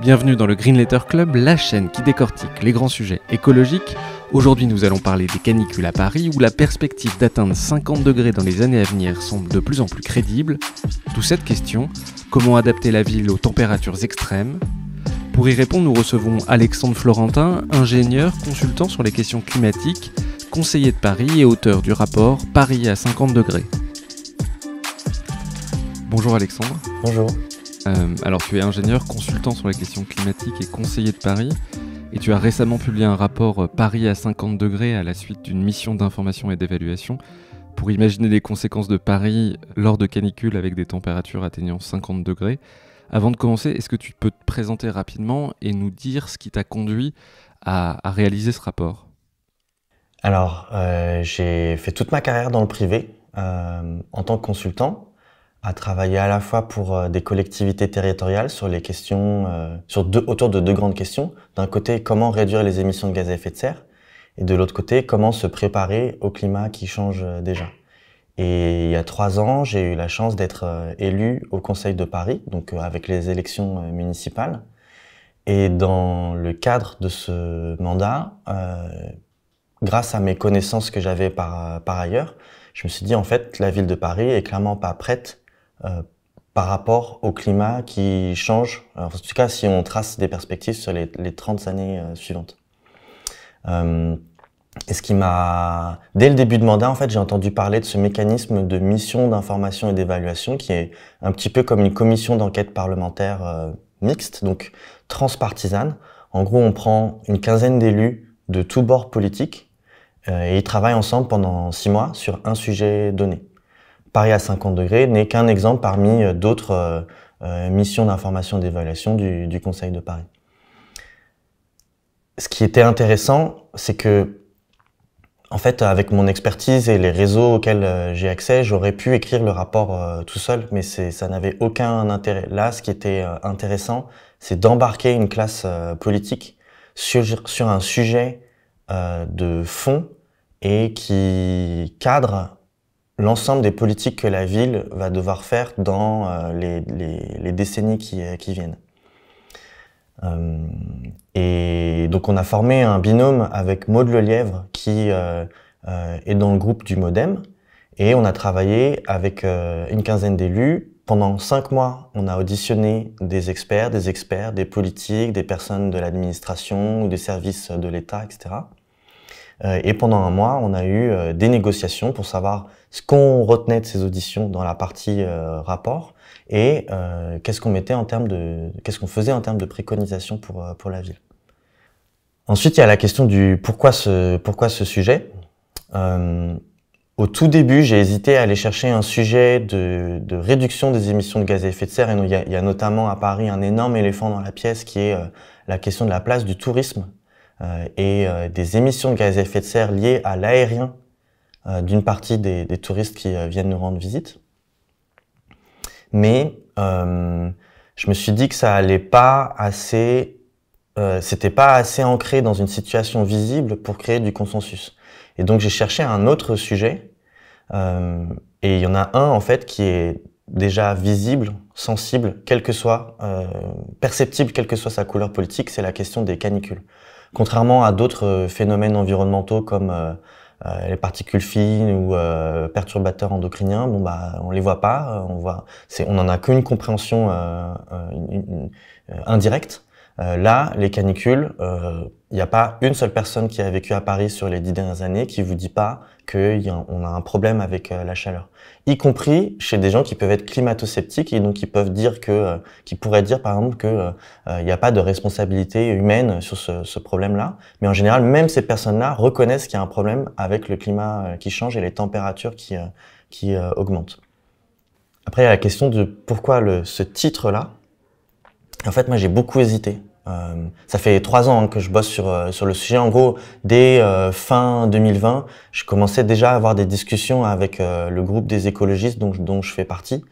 Bienvenue dans le Green Letter Club, la chaîne qui décortique les grands sujets écologiques. Aujourd'hui, nous allons parler des canicules à Paris, où la perspective d'atteindre 50 degrés dans les années à venir semble de plus en plus crédible. D'où cette question, comment adapter la ville aux températures extrêmes? Pour y répondre, nous recevons Alexandre Florentin, ingénieur, consultant sur les questions climatiques, conseiller de Paris et auteur du rapport Paris à 50 degrés. Bonjour Alexandre. Bonjour. Alors tu es ingénieur, consultant sur les questions climatiques et conseiller de Paris, et tu as récemment publié un rapport Paris à 50 degrés à la suite d'une mission d'information et d'évaluation pour imaginer les conséquences de Paris lors de canicules avec des températures atteignant 50 degrés. Avant de commencer, est-ce que tu peux te présenter rapidement et nous dire ce qui t'a conduit à réaliser ce rapport? Alors, j'ai fait toute ma carrière dans le privé en tant que consultant, à travailler à la fois pour des collectivités territoriales sur les questions, autour de deux grandes questions. D'un côté, comment réduire les émissions de gaz à effet de serre, et de l'autre côté, comment se préparer au climat qui change déjà. Et il y a 3 ans, j'ai eu la chance d'être élu au Conseil de Paris, donc avec les élections municipales. Et dans le cadre de ce mandat, grâce à mes connaissances que j'avais par ailleurs, je me suis dit en fait, la ville de Paris est clairement pas prête par rapport au climat qui change, en tout cas si on trace des perspectives sur les 30 années suivantes. Et ce qui m'a... Dès le début de mandat, en fait, j'ai entendu parler de ce mécanisme de mission d'information et d'évaluation qui est un petit peu comme une commission d'enquête parlementaire mixte, donc transpartisane. En gros, on prend une quinzaine d'élus de tous bords politiques et ils travaillent ensemble pendant 6 mois sur un sujet donné. Paris à 50 degrés n'est qu'un exemple parmi d'autres missions d'information et d'évaluation du Conseil de Paris. Ce qui était intéressant, c'est que, en fait, avec mon expertise et les réseaux auxquels j'ai accès, j'aurais pu écrire le rapport tout seul, mais ça n'avait aucun intérêt. Là, ce qui était intéressant, c'est d'embarquer une classe politique sur un sujet de fond et qui cadre l'ensemble des politiques que la ville va devoir faire dans les décennies qui viennent. Et donc on a formé un binôme avec Maud Lelièvre qui est dans le groupe du MODEM, et on a travaillé avec une quinzaine d'élus. Pendant 5 mois, on a auditionné des experts, des politiques, des personnes de l'administration ou des services de l'État, etc. Et pendant 1 mois, on a eu des négociations pour savoir ce qu'on retenait de ces auditions dans la partie rapport et qu'est-ce qu'on faisait en termes de préconisation pour la ville. Ensuite, il y a la question du pourquoi ce sujet. Au tout début, j'ai hésité à aller chercher un sujet de réduction des émissions de gaz à effet de serre, et il y a notamment à Paris un énorme éléphant dans la pièce qui est la question de la place du tourisme et des émissions de gaz à effet de serre liées à l'aérien d'une partie des touristes qui viennent nous rendre visite. Mais je me suis dit que ça allait pas assez, c'était pas assez ancré dans une situation visible pour créer du consensus. Et donc j'ai cherché un autre sujet, et il y en a un en fait qui est déjà visible, sensible, perceptible, quelle que soit sa couleur politique, c'est la question des canicules. Contrairement à d'autres phénomènes environnementaux comme les particules fines ou perturbateurs endocriniens, on les voit pas, on n'en a qu'une compréhension indirecte. Là, les canicules, il n'y a pas une seule personne qui a vécu à Paris sur les 10 dernières années qui vous dit pas qu'on a un problème avec la chaleur. Y compris chez des gens qui peuvent être climato-sceptiques et donc qui pourraient dire par exemple que il n'y a pas de responsabilité humaine sur ce problème-là. Mais en général, même ces personnes-là reconnaissent qu'il y a un problème avec le climat qui change et les températures qui augmentent. Après, il y a la question de pourquoi ce titre-là. En fait, moi, j'ai beaucoup hésité. Ça fait 3 ans que je bosse sur le sujet. En gros, dès fin 2020, je commençais déjà à avoir des discussions avec le groupe des écologistes dont je fais partie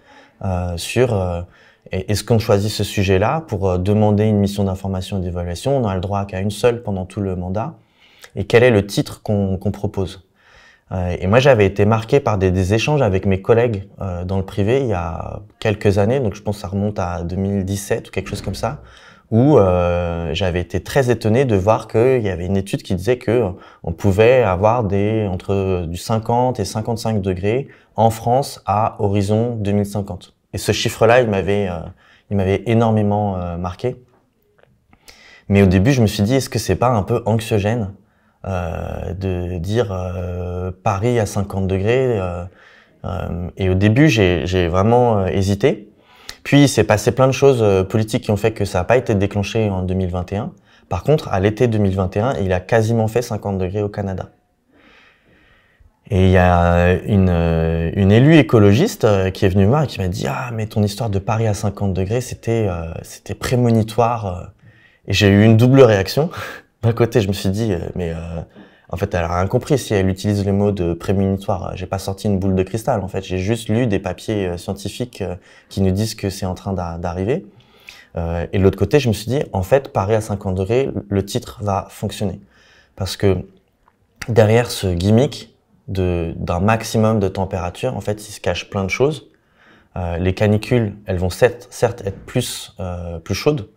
sur est-ce qu'on choisit ce sujet-là pour demander une mission d'information et d'évaluation. On n'a le droit qu'à une seule pendant tout le mandat. Et quel est le titre qu'on propose? Et moi, j'avais été marqué par des échanges avec mes collègues dans le privé il y a quelques années, donc je pense que ça remonte à 2017 ou quelque chose comme ça, où j'avais été très étonné de voir qu'il y avait une étude qui disait que on pouvait avoir entre du 50 et 55 degrés en France à horizon 2050. Et ce chiffre-là, il m'avait énormément marqué. Mais au début, je me suis dit, est-ce que c'est pas un peu anxiogène de dire Paris à 50 degrés et au début, j'ai vraiment hésité. Puis, il s'est passé plein de choses politiques qui ont fait que ça n'a pas été déclenché en 2021. Par contre, à l'été 2021, il a quasiment fait 50 degrés au Canada. Et il y a une élue écologiste qui est venue me voir et qui m'a dit « Ah, mais ton histoire de Paris à 50 degrés, c'était prémonitoire. » Et j'ai eu une double réaction. D'un côté, je me suis dit en fait, elle a rien compris si elle utilise le mot de prémonitoire. J'ai pas sorti une boule de cristal, en fait. J'ai juste lu des papiers scientifiques qui nous disent que c'est en train d'arriver. Et de l'autre côté, je me suis dit, en fait, Paris à 50 degrés, le titre va fonctionner. Parce que derrière ce gimmick d'un maximum de température, en fait, il se cache plein de choses. Les canicules, elles vont certes être plus chaudes,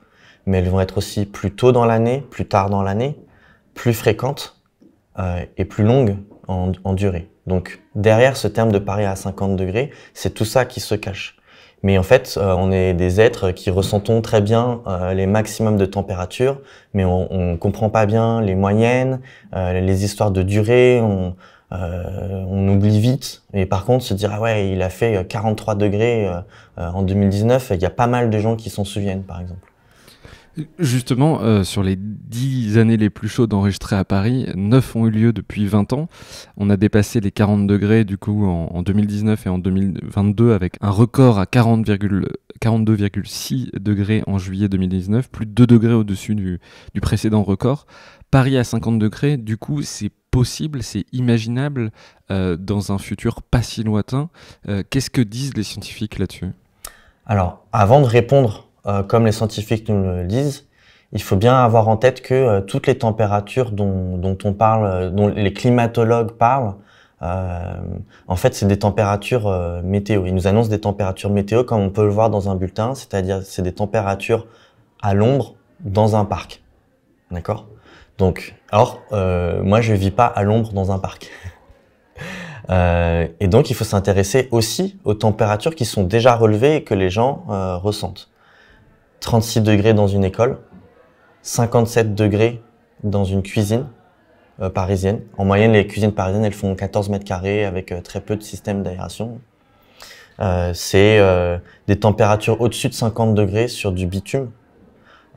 mais elles vont être aussi plus tôt dans l'année, plus tard dans l'année, plus fréquentes et plus longues en durée. Donc derrière ce terme de Paris à 50 degrés, c'est tout ça qui se cache. Mais en fait, on est des êtres qui ressentons très bien les maximums de température, mais on comprend pas bien les moyennes, les histoires de durée, on oublie vite. Et par contre, se dire, ah ouais, il a fait 43 degrés en 2019, il y a pas mal de gens qui s'en souviennent, par exemple. Justement, sur les 10 années les plus chaudes enregistrées à Paris, 9 ont eu lieu depuis 20 ans. On a dépassé les 40 degrés du coup en 2019 et en 2022 avec un record à 42,6 degrés en juillet 2019, plus de 2 degrés au-dessus du précédent record. Paris à 50 degrés, du coup, c'est possible, c'est imaginable dans un futur pas si lointain. Qu'est-ce que disent les scientifiques là-dessus ? Alors, avant de répondre comme les scientifiques nous le disent, il faut bien avoir en tête que toutes les températures dont on parle, dont les climatologues parlent, en fait, c'est des températures météo. Ils nous annoncent des températures météo comme on peut le voir dans un bulletin, c'est-à-dire c'est des températures à l'ombre dans un parc. D'accord ? Donc, alors, moi, je vis pas à l'ombre dans un parc. Et donc, il faut s'intéresser aussi aux températures qui sont déjà relevées et que les gens ressentent. 36 degrés dans une école, 57 degrés dans une cuisine parisienne. En moyenne, les cuisines parisiennes, elles font 14 mètres carrés avec très peu de système d'aération. C'est des températures au-dessus de 50 degrés sur du bitume,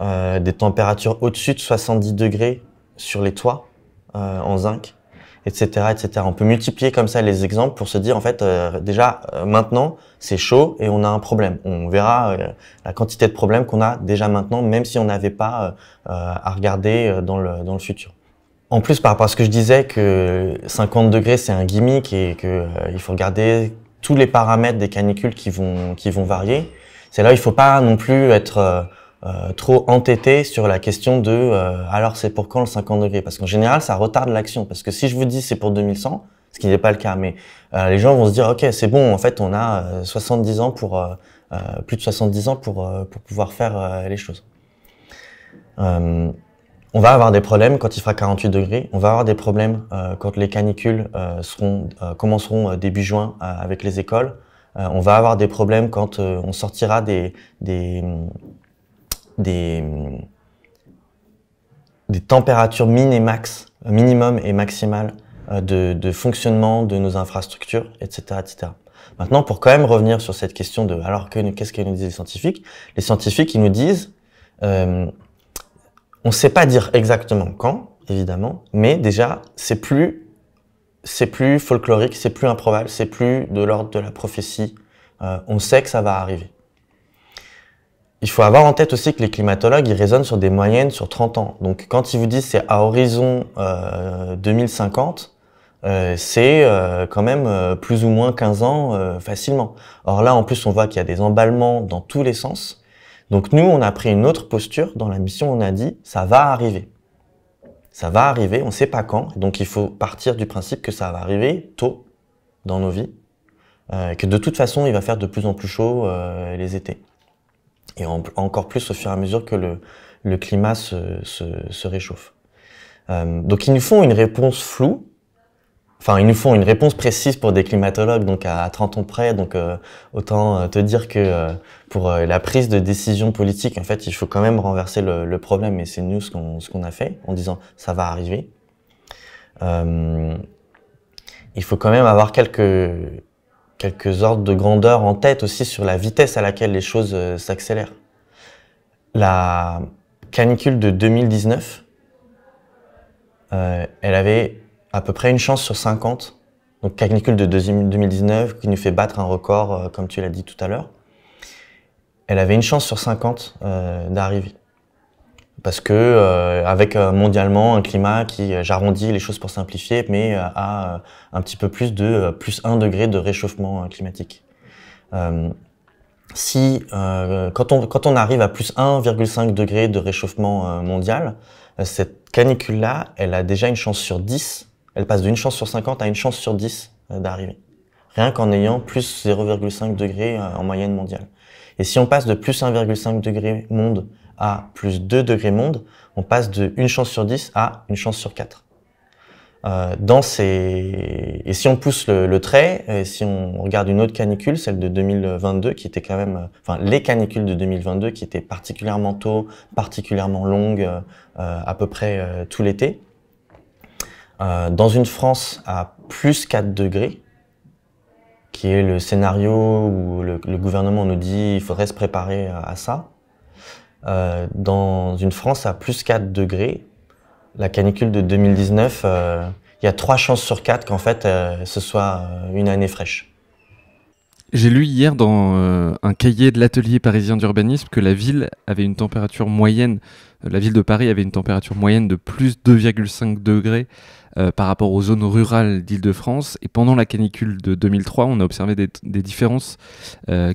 des températures au-dessus de 70 degrés sur les toits en zinc, etc., etc. On peut multiplier comme ça les exemples pour se dire, en fait, déjà, maintenant, c'est chaud et on a un problème. On verra la quantité de problèmes qu'on a déjà maintenant, même si on n'avait pas à regarder dans le futur. En plus, par rapport à ce que je disais, que 50 degrés, c'est un gimmick et que il faut regarder tous les paramètres des canicules qui vont varier, c'est là où il faut pas non plus être trop entêté sur la question de alors c'est pour quand le 50 degrés, parce qu'en général ça retarde l'action, parce que si je vous dis c'est pour 2100, ce qui n'est pas le cas, mais les gens vont se dire ok, c'est bon, en fait on a 70 ans pour plus de 70 ans pour pouvoir faire les choses. On va avoir des problèmes quand il fera 48 degrés, on va avoir des problèmes quand les canicules commenceront début juin avec les écoles, on va avoir des problèmes quand on sortira des températures minimum et maximales de fonctionnement de nos infrastructures, etc., etc. Maintenant, pour quand même revenir sur cette question de alors qu'est-ce que nous disent les scientifiques? Les scientifiques, ils nous disent on ne sait pas dire exactement quand, évidemment, mais déjà c'est plus folklorique, c'est plus improbable, c'est plus de l'ordre de la prophétie. On sait que ça va arriver. Il faut avoir en tête aussi que les climatologues, ils raisonnent sur des moyennes sur 30 ans. Donc, quand ils vous disent c'est à horizon 2050, c'est quand même plus ou moins 15 ans facilement. Or là, en plus, on voit qu'il y a des emballements dans tous les sens. Donc, nous, on a pris une autre posture. Dans la mission, on a dit ça va arriver. Ça va arriver, on ne sait pas quand. Donc, il faut partir du principe que ça va arriver tôt dans nos vies. Que de toute façon, il va faire de plus en plus chaud les étés. et encore plus au fur et à mesure que le climat se réchauffe. Donc ils nous font une réponse floue, enfin ils nous font une réponse précise pour des climatologues, donc à 30 ans près, donc autant te dire que pour la prise de décision politique, en fait il faut quand même renverser le problème, et c'est nous ce qu'on a fait en disant ça va arriver. Il faut quand même avoir quelques ordres de grandeur en tête aussi sur la vitesse à laquelle les choses s'accélèrent. La canicule de 2019, elle avait à peu près une chance sur 50. Donc canicule de 2019 qui nous fait battre un record, comme tu l'as dit tout à l'heure. Elle avait une chance sur 50 d'arriver. Parce que avec mondialement un climat qui, j'arrondis les choses pour simplifier, mais a un petit peu plus de plus 1 degré de réchauffement climatique. Quand on arrive à plus 1,5 degré de réchauffement mondial, cette canicule-là, elle a déjà une chance sur 10, elle passe d'une chance sur 50 à une chance sur 10 d'arriver. Rien qu'en ayant plus 0,5 degré en moyenne mondiale. Et si on passe de plus 1,5 degré monde à plus 2 degrés monde, on passe de une chance sur 10 à une chance sur 4. Et si on pousse le trait, et si on regarde une autre canicule, celle de 2022, qui était quand même, enfin les canicules de 2022 qui étaient particulièrement tôt, particulièrement longues, à peu près tout l'été, dans une France à plus 4 degrés, qui est le scénario où le gouvernement nous dit il faudrait se préparer à ça. Dans une France à plus 4 degrés, la canicule de 2019, il y a 3 chances sur 4 qu'en fait ce soit une année fraîche. J'ai lu hier dans un cahier de l'atelier parisien d'urbanisme que la ville avait une température moyenne, la ville de Paris avait une température moyenne de plus 2,5 degrés par rapport aux zones rurales d'Île-de-France. Et pendant la canicule de 2003, on a observé des différences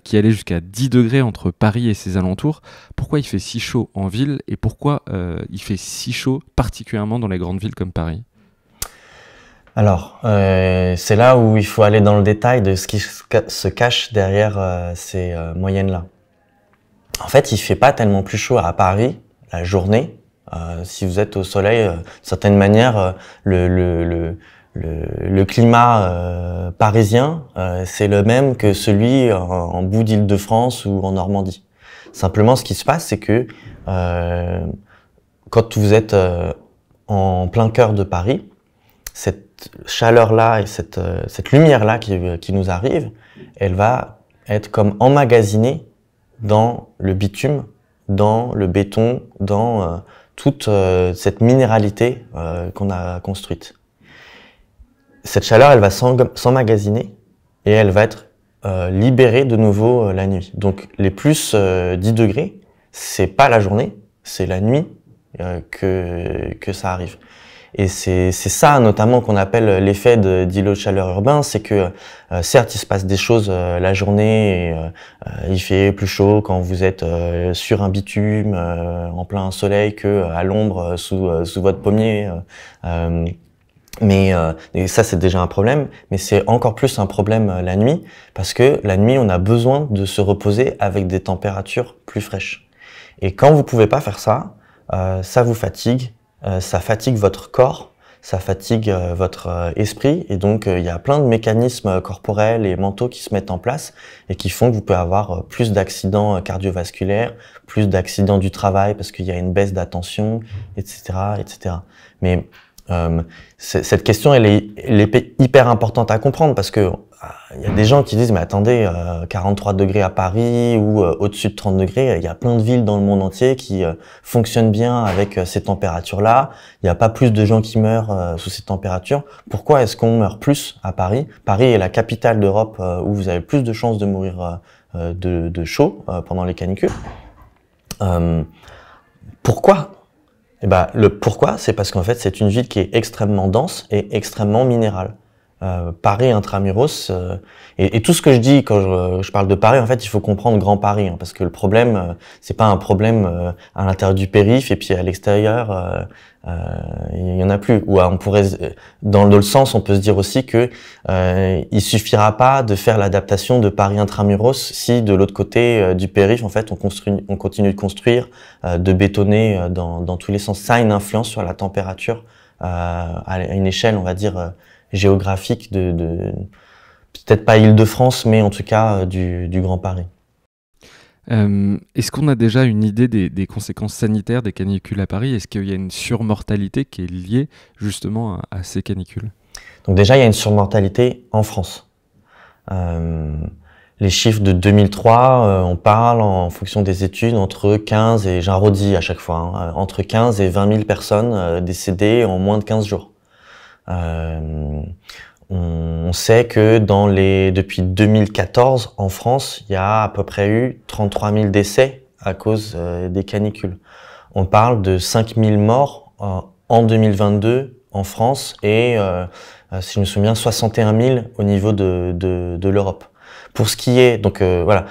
qui allaient jusqu'à 10 degrés entre Paris et ses alentours. Pourquoi il fait si chaud en ville et pourquoi il fait si chaud particulièrement dans les grandes villes comme Paris ? Alors, c'est là où il faut aller dans le détail de ce qui se cache derrière ces moyennes-là. En fait, il fait pas tellement plus chaud à Paris la journée. Si vous êtes au soleil, d'une certaine manière, le climat parisien, c'est le même que celui en bout d'Île-de-France ou en Normandie. Simplement, ce qui se passe, c'est que quand vous êtes en plein cœur de Paris, cette chaleur-là et cette lumière-là qui nous arrive, elle va être comme emmagasinée dans le bitume, dans le béton, dans toute cette minéralité qu'on a construite. Cette chaleur, elle va s'emmagasiner et elle va être libérée de nouveau la nuit. Donc les plus 10 degrés, c'est pas la journée, c'est la nuit que ça arrive. Et c'est ça notamment qu'on appelle l'effet d'îlot de chaleur urbain, c'est que certes il se passe des choses la journée, et, il fait plus chaud quand vous êtes sur un bitume, en plein soleil, que à l'ombre sous votre pommier. Et ça c'est déjà un problème, mais c'est encore plus un problème la nuit, parce que la nuit on a besoin de se reposer avec des températures plus fraîches. Et quand vous pouvez pas faire ça, ça vous fatigue. Ça fatigue votre corps, ça fatigue votre esprit, et donc il y a plein de mécanismes corporels et mentaux qui se mettent en place et qui font que vous pouvez avoir plus d'accidents cardiovasculaires, plus d'accidents du travail parce qu'il y a une baisse d'attention, etc., etc. Mais cette question, elle est hyper importante à comprendre parce que il y a des gens qui disent mais attendez, 43 degrés à Paris ou au-dessus de 30 degrés, il y a plein de villes dans le monde entier qui fonctionnent bien avec ces températures-là. Il n'y a pas plus de gens qui meurent sous ces températures. Pourquoi est-ce qu'on meurt plus à Paris ? Paris est la capitale d'Europe où vous avez plus de chances de mourir de chaud pendant les canicules. Pourquoi ? Eh ben, le pourquoi, c'est parce qu'en fait, c'est une ville qui est extrêmement dense et extrêmement minérale. Paris intramuros, et tout ce que je dis quand je parle de Paris, en fait, il faut comprendre Grand Paris, hein, parce que le problème, c'est pas un problème à l'intérieur du périph' et puis à l'extérieur, il y en a plus. Ou on pourrait, dans le sens, on peut se dire aussi que il suffira pas de faire l'adaptation de Paris intramuros si de l'autre côté du périph', en fait, on continue de construire, de bétonner dans tous les sens. Ça a une influence sur la température à une échelle, on va dire, géographique de peut-être pas Île-de-France, mais en tout cas du Grand Paris. Est-ce qu'on a déjà une idée des conséquences sanitaires des canicules à Paris? Est-ce qu'il y a une surmortalité qui est liée justement à ces canicules? Donc déjà, il y a une surmortalité en France. Les chiffres de 2003, on parle en fonction des études entre 15 et, j'arrondis à chaque fois, hein, entre 15 et 20 000 personnes décédées en moins de 15 jours. On sait que depuis 2014, en France, il y a à peu près eu 33 000 décès à cause des canicules. On parle de 5 000 morts en 2022 en France et, si je me souviens, 61 000 au niveau de l'Europe. Pour ce qui est, donc voilà,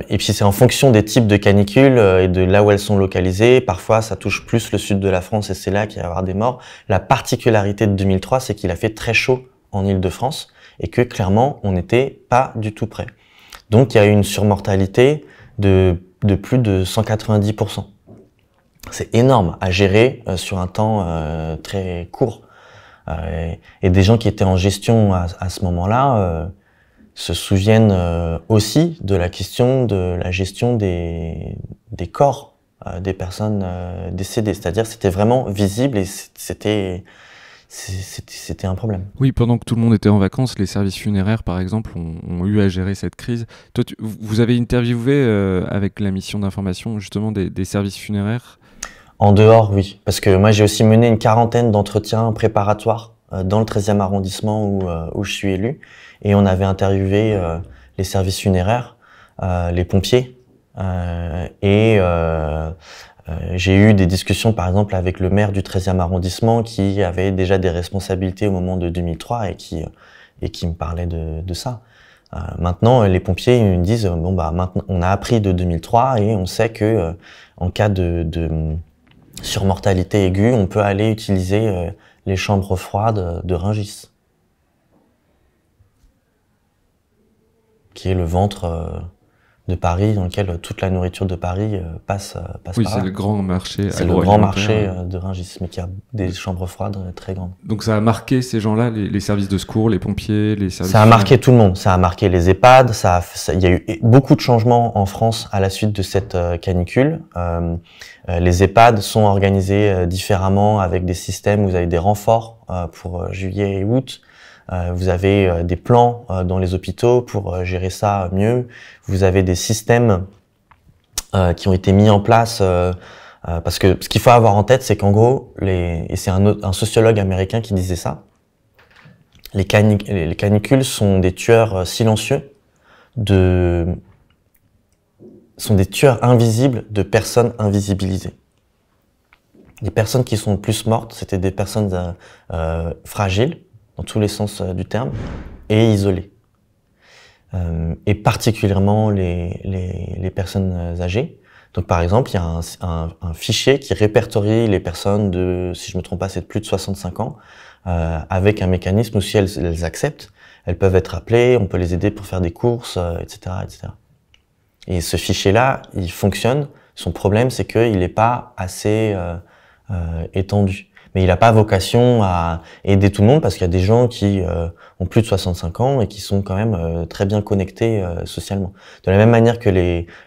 et puis c'est en fonction des types de canicules et de là où elles sont localisées. Parfois, ça touche plus le sud de la France et c'est là qu'il va y avoir des morts. La particularité de 2003, c'est qu'il a fait très chaud en Île-de-France et que clairement, on n'était pas du tout prêt. Donc, il y a eu une surmortalité de plus de 190%. C'est énorme à gérer sur un temps très court. Et des gens qui étaient en gestion à ce moment-là se souviennent aussi de la question de la gestion des corps des personnes décédées. C'est-à-dire c'était vraiment visible et c'était un problème. Oui, pendant que tout le monde était en vacances, les services funéraires, par exemple, ont eu à gérer cette crise. Toi, vous avez interviewé avec la mission d'information justement des services funéraires? En dehors, oui. Parce que moi, j'ai aussi mené une quarantaine d'entretiens préparatoires dans le 13e arrondissement où je suis élu. Et on avait interviewé les services funéraires, les pompiers. J'ai eu des discussions, par exemple, avec le maire du 13e arrondissement qui avait déjà des responsabilités au moment de 2003 et qui me parlait de ça. Maintenant, les pompiers ils me disent bon bah maintenant on a appris de 2003 et on sait que en cas de surmortalité aiguë, on peut aller utiliser les chambres froides de Rungis, qui est le ventre de Paris, dans lequel toute la nourriture de Paris passe oui, par là. Oui, c'est le grand marché. C'est le grand marché de Rungis, mais qui a des chambres froides très grandes. Donc ça a marqué ces gens-là, les services de secours, les pompiers, les services... Ça a marqué tout le monde. Ça a marqué les EHPAD. Il y a eu beaucoup de changements en France à la suite de cette canicule. Les EHPAD sont organisés différemment avec des systèmes où vous avez des renforts pour juillet et août. Vous avez des plans dans les hôpitaux pour gérer ça mieux. Vous avez des systèmes qui ont été mis en place parce que ce qu'il faut avoir en tête, c'est qu'en gros, et c'est un sociologue américain qui disait ça, les canicules sont des tueurs silencieux, sont des tueurs invisibles de personnes invisibilisées. Les personnes qui sont le plus mortes, c'était des personnes fragiles, dans tous les sens du terme, et isolées. Et particulièrement les personnes âgées. Donc par exemple, il y a un fichier qui répertorie les personnes de, si je me trompe pas, c'est de plus de 65 ans, avec un mécanisme où si elles acceptent, elles peuvent être appelées, on peut les aider pour faire des courses, etc., etc. Et ce fichier-là, il fonctionne. Son problème, c'est qu'il n'est pas assez étendu. Mais il n'a pas vocation à aider tout le monde parce qu'il y a des gens qui ont plus de 65 ans et qui sont quand même très bien connectés socialement. De la même manière que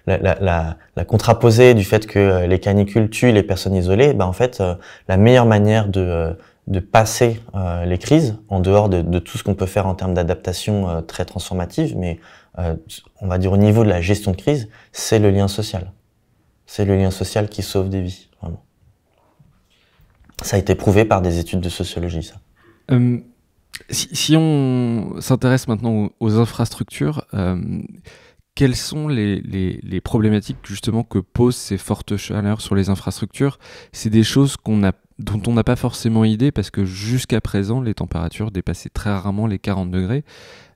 la contraposée du fait que les canicules tuent les personnes isolées, ben en fait, la meilleure manière de passer les crises, en dehors de tout ce qu'on peut faire en termes d'adaptation très transformative, mais on va dire au niveau de la gestion de crise, c'est le lien social. C'est le lien social qui sauve des vies, vraiment. Ça a été prouvé par des études de sociologie, ça. Si on s'intéresse maintenant aux infrastructures, quelles sont les problématiques justement que posent ces fortes chaleurs sur les infrastructures? C'est des choses qu'on a dont on n'a pas forcément idée parce que jusqu'à présent, les températures dépassaient très rarement les 40 degrés.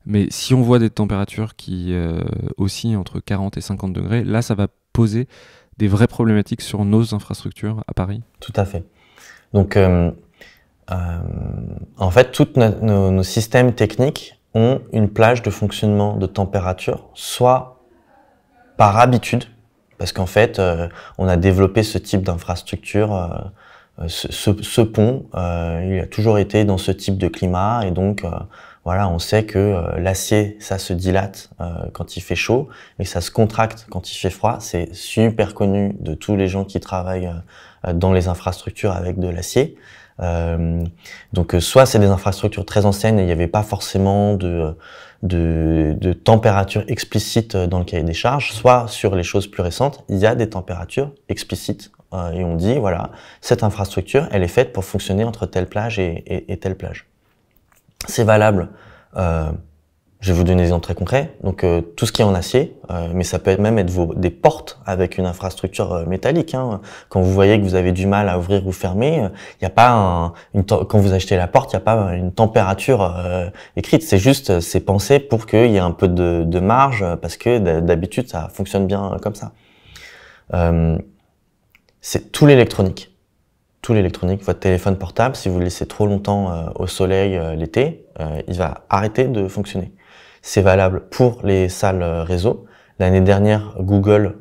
Mais si on voit des températures qui oscillent entre 40 et 50 degrés, là, ça va poser des vraies problématiques sur nos infrastructures à Paris. Tout à fait. Donc, en fait, tous nos systèmes techniques ont une plage de fonctionnement de température, soit par habitude, parce qu'en fait, on a développé ce type d'infrastructure, ce pont, il a toujours été dans ce type de climat, et donc voilà, on sait que l'acier, ça se dilate quand il fait chaud, et ça se contracte quand il fait froid. C'est super connu de tous les gens qui travaillent dans les infrastructures avec de l'acier. Donc soit c'est des infrastructures très anciennes et il n'y avait pas forcément de température explicite dans le cahier des charges, soit sur les choses plus récentes, il y a des températures explicites et on dit voilà, cette infrastructure elle est faite pour fonctionner entre telle plage et telle plage. C'est valable, je vais vous donner des exemples très concrets, donc tout ce qui est en acier, mais ça peut même être des portes avec une infrastructure métallique. Hein. Quand vous voyez que vous avez du mal à ouvrir ou fermer, il n'y a pas quand vous achetez la porte, il n'y a pas une température écrite, c'est juste, c'est pensé pour qu'il y ait un peu de marge, parce que d'habitude ça fonctionne bien comme ça. C'est tout l'électronique. Tout l'électronique, votre téléphone portable, si vous le laissez trop longtemps au soleil l'été, il va arrêter de fonctionner. C'est valable pour les salles réseau. L'année dernière, Google,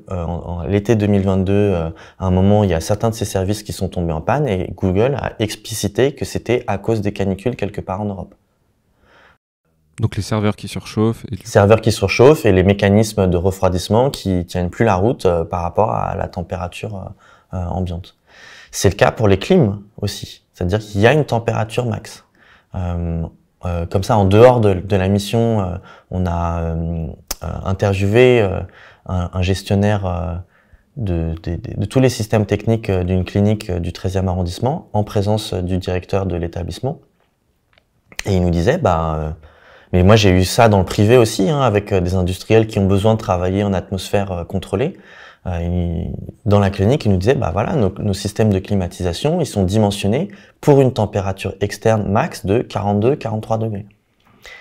l'été 2022, à un moment, il y a certains de ses services qui sont tombés en panne et Google a explicité que c'était à cause des canicules quelque part en Europe. Donc les serveurs qui surchauffent. Les serveurs qui surchauffent et les mécanismes de refroidissement qui tiennent plus la route par rapport à la température ambiante. C'est le cas pour les clims aussi, c'est-à-dire qu'il y a une température max. Comme ça, en dehors de la mission, on a interviewé un gestionnaire de tous les systèmes techniques d'une clinique du 13e arrondissement en présence du directeur de l'établissement. Et il nous disait, mais moi j'ai eu ça dans le privé aussi, hein, avec des industriels qui ont besoin de travailler en atmosphère contrôlée. Dans la clinique, il nous disait, voilà, nos systèmes de climatisation, ils sont dimensionnés pour une température externe max de 42-43 degrés.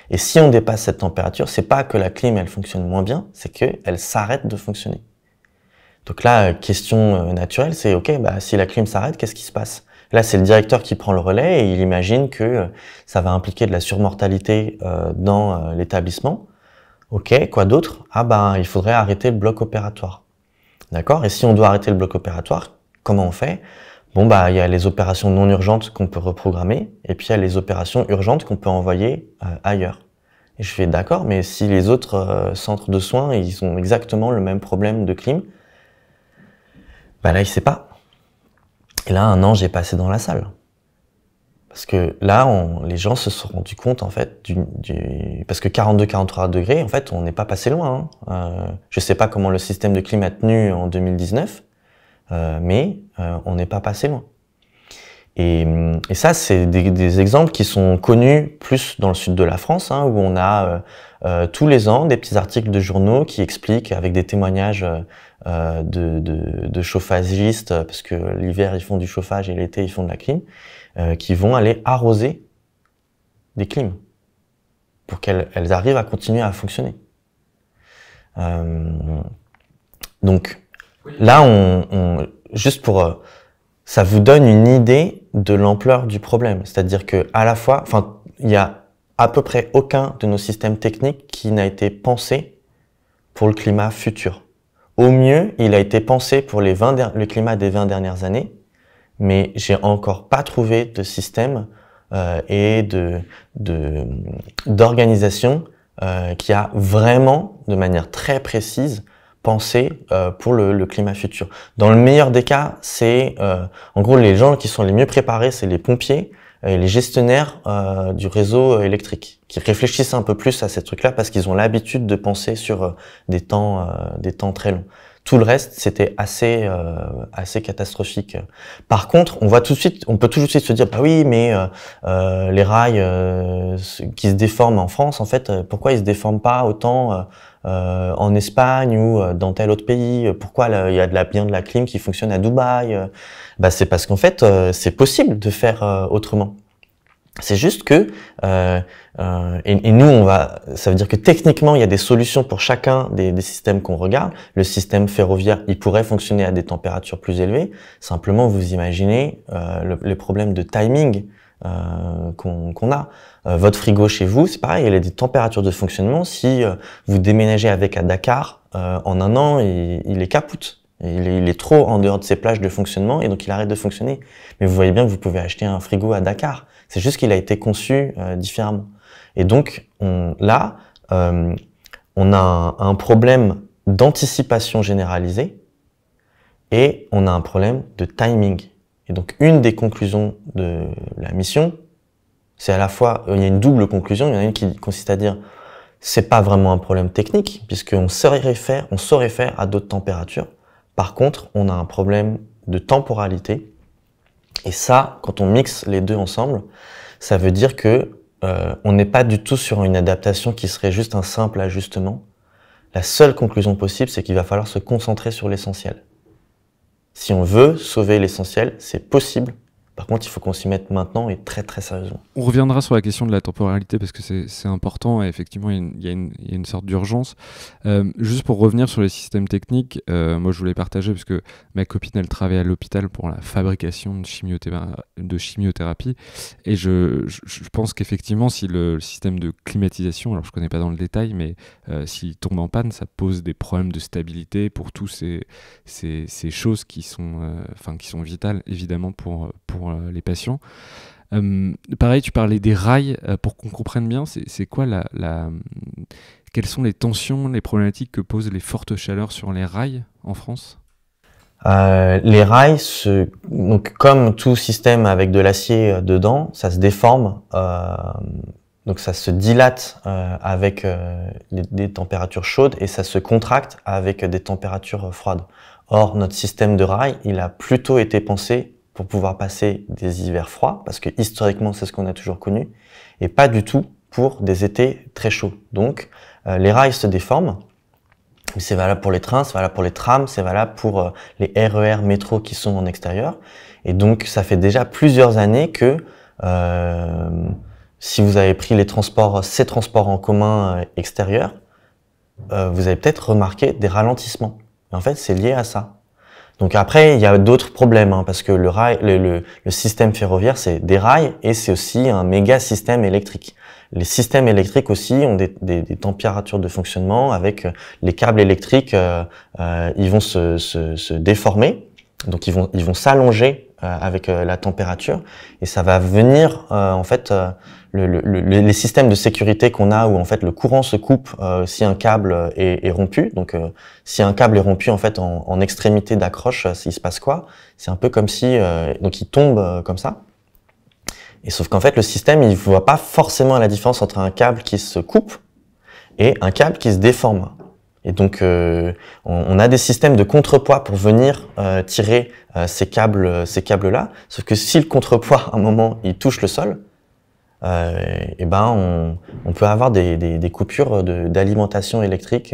Et si on dépasse cette température, c'est pas que la clim, elle fonctionne moins bien, c'est qu'elle s'arrête de fonctionner. Donc là, question naturelle, c'est ok, si la clim s'arrête, qu'est-ce qui se passe? Là, c'est le directeur qui prend le relais et il imagine que ça va impliquer de la surmortalité dans l'établissement. Ok, quoi d'autre? Il faudrait arrêter le bloc opératoire. D'accord? Et si on doit arrêter le bloc opératoire, comment on fait? Il y a les opérations non urgentes qu'on peut reprogrammer, et puis il y a les opérations urgentes qu'on peut envoyer ailleurs. Et je fais d'accord, mais si les autres centres de soins, ils ont exactement le même problème de clim, là, il sait pas. Et là, un an, j'ai passé dans la salle. Parce que là, les gens se sont rendus compte, en fait, parce que 42-43 degrés, en fait, on n'est pas passé loin. Hein. Je sais pas comment le système de clim a tenu en 2019, mais on n'est pas passé loin. Et ça, c'est des exemples qui sont connus plus dans le sud de la France, hein, où on a tous les ans des petits articles de journaux qui expliquent avec des témoignages de chauffagistes, parce que l'hiver, ils font du chauffage et l'été, ils font de la clim, qui vont aller arroser des clims pour qu'elles arrivent à continuer à fonctionner. Donc là, juste pour ça vous donne une idée de l'ampleur du problème, c'est-à-dire que à la fois, il y a à peu près aucun de nos systèmes techniques qui n'a été pensé pour le climat futur. Au mieux, il a été pensé pour le climat des 20 dernières années, mais j'ai encore pas trouvé de système et d'organisation qui a vraiment, de manière très précise, pensé pour le climat futur. Dans le meilleur des cas, c'est en gros les gens qui sont les mieux préparés, c'est les pompiers et les gestionnaires du réseau électrique, qui réfléchissent un peu plus à ces trucs-là parce qu'ils ont l'habitude de penser sur des temps très longs. Tout le reste, c'était assez catastrophique. Par contre, on peut tout de suite se dire, bah oui, mais les rails qui se déforment en France, en fait, pourquoi ils se déforment pas autant en Espagne ou dans tel autre pays? Pourquoi il y a bien de la clim qui fonctionne à Dubaï? Bah c'est parce qu'en fait, c'est possible de faire autrement. C'est juste que et nous ça veut dire que techniquement il y a des solutions pour chacun des systèmes qu'on regarde. Le système ferroviaire, il pourrait fonctionner à des températures plus élevées. Simplement, vous imaginez les problèmes de timing qu'on a. Votre frigo chez vous, c'est pareil, il a des températures de fonctionnement. Si vous déménagez à Dakar, en un an, il est capote. Il est trop en dehors de ses plages de fonctionnement et donc il arrête de fonctionner. Mais vous voyez bien que vous pouvez acheter un frigo à Dakar. C'est juste qu'il a été conçu différemment. Et donc on a un problème d'anticipation généralisée et on a un problème de timing. Et donc une des conclusions de la mission, c'est à la fois, il y a une double conclusion. Il y en a une qui consiste à dire c'est pas vraiment un problème technique puisqu'on saurait faire à d'autres températures. Par contre, on a un problème de temporalité. Et ça, quand on mixe les deux ensemble, ça veut dire que on n'est pas du tout sur une adaptation qui serait juste un simple ajustement. La seule conclusion possible, c'est qu'il va falloir se concentrer sur l'essentiel. Si on veut sauver l'essentiel, c'est possible. Par contre, il faut qu'on s'y mette maintenant et très très sérieusement. On reviendra sur la question de la temporalité parce que c'est important et effectivement il y a une sorte d'urgence. Juste pour revenir sur les systèmes techniques, moi je voulais partager parce que ma copine elle travaille à l'hôpital pour la fabrication de chimiothérapie et je pense qu'effectivement si le système de climatisation, alors je connais pas dans le détail, mais s'il tombe en panne, ça pose des problèmes de stabilité pour tous ces choses qui sont vitales évidemment pour les patients. Pareil, tu parlais des rails, pour qu'on comprenne bien, c'est quoi quelles sont les tensions, les problématiques que posent les fortes chaleurs sur les rails en France? Les rails, donc comme tout système avec de l'acier dedans, ça se déforme, donc ça se dilate avec des températures chaudes et ça se contracte avec des températures froides. Or, notre système de rails, il a plutôt été pensé pour pouvoir passer des hivers froids, parce que historiquement c'est ce qu'on a toujours connu, et pas du tout pour des étés très chauds. Donc les rails se déforment, c'est valable pour les trains, c'est valable pour les trams, c'est valable pour les RER métro qui sont en extérieur, et donc ça fait déjà plusieurs années que si vous avez pris ces transports en commun extérieurs, vous avez peut-être remarqué des ralentissements. Et en fait c'est lié à ça. Donc après, il y a d'autres problèmes, parce que le système ferroviaire, c'est des rails et c'est aussi un méga système électrique. Les systèmes électriques aussi ont des températures de fonctionnement avec les câbles électriques, ils vont se déformer, donc ils vont s'allonger avec la température et ça va venir en fait les systèmes de sécurité qu'on a où en fait le courant se coupe si un câble est rompu. Donc si un câble est rompu en fait en extrémité d'accroche, il se passe quoi? C'est un peu comme si donc il tombe comme ça. Et sauf qu'en fait le système il voit pas forcément la différence entre un câble qui se coupe et un câble qui se déforme. Et donc on a des systèmes de contrepoids pour venir tirer ces câbles-là. Sauf que si le contrepoids à un moment il touche le sol, et ben on peut avoir des coupures d'alimentation électrique.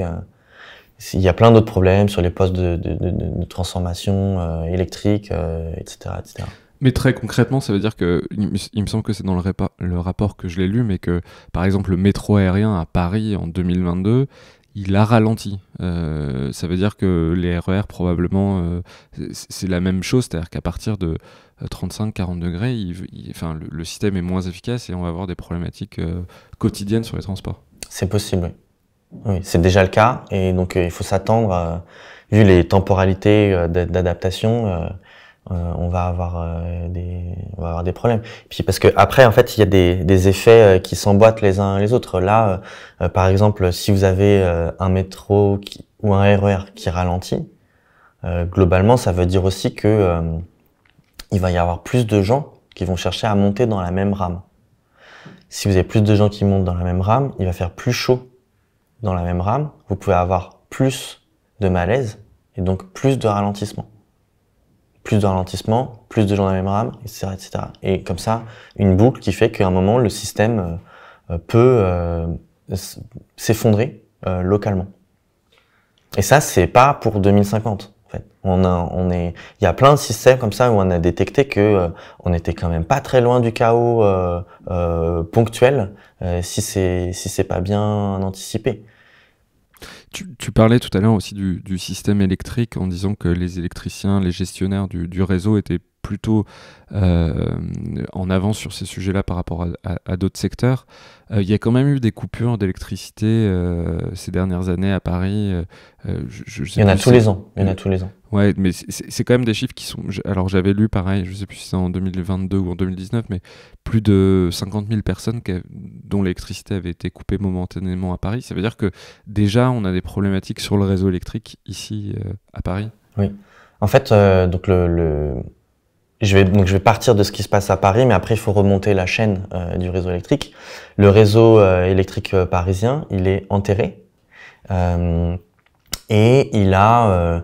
Il y a plein d'autres problèmes sur les postes de transformation électrique, etc., etc. Mais très concrètement, ça veut dire que, il me semble que c'est dans le rapport que je l'ai lu, mais que par exemple le métro aérien à Paris en 2022, il a ralenti. Ça veut dire que les RER probablement, c'est la même chose, c'est-à-dire qu'à partir de 35-40 degrés, le système est moins efficace et on va avoir des problématiques quotidiennes sur les transports. C'est possible, oui. Oui, c'est déjà le cas et donc il faut s'attendre, vu les temporalités d'adaptation, on va avoir des problèmes. Puis parce que après en fait il y a des effets qui s'emboîtent les uns les autres. Là, par exemple, si vous avez un métro ou un RER qui ralentit, globalement ça veut dire aussi que il va y avoir plus de gens qui vont chercher à monter dans la même rame. Si vous avez plus de gens qui montent dans la même rame, il va faire plus chaud dans la même rame. Vous pouvez avoir plus de malaise et donc plus de ralentissement. Plus de ralentissement, plus de gens dans la même rame, etc., etc. Et comme ça, une boucle qui fait qu'à un moment, le système peut s'effondrer localement. Et ça, c'est pas pour 2050. En fait, il y a plein de systèmes comme ça où on a détecté que on était quand même pas très loin du chaos ponctuel si c'est pas bien anticipé. Tu parlais tout à l'heure aussi du système électrique en disant que les électriciens, les gestionnaires du réseau étaient plutôt en avance sur ces sujets-là par rapport à d'autres secteurs. Il y a quand même eu des coupures d'électricité ces dernières années à Paris. Il y en a tous les ans. Il y en a tous les ans. Ouais, mais c'est quand même des chiffres qui sont... Alors j'avais lu pareil, je sais plus si c'est en 2022 ou en 2019, mais plus de 50 000 personnes dont l'électricité avait été coupée momentanément à Paris. Ça veut dire que déjà on a des problématiques sur le réseau électrique ici à Paris. Oui. En fait, donc je vais partir de ce qui se passe à Paris, mais après il faut remonter la chaîne du réseau électrique. Le réseau électrique parisien, il est enterré et il a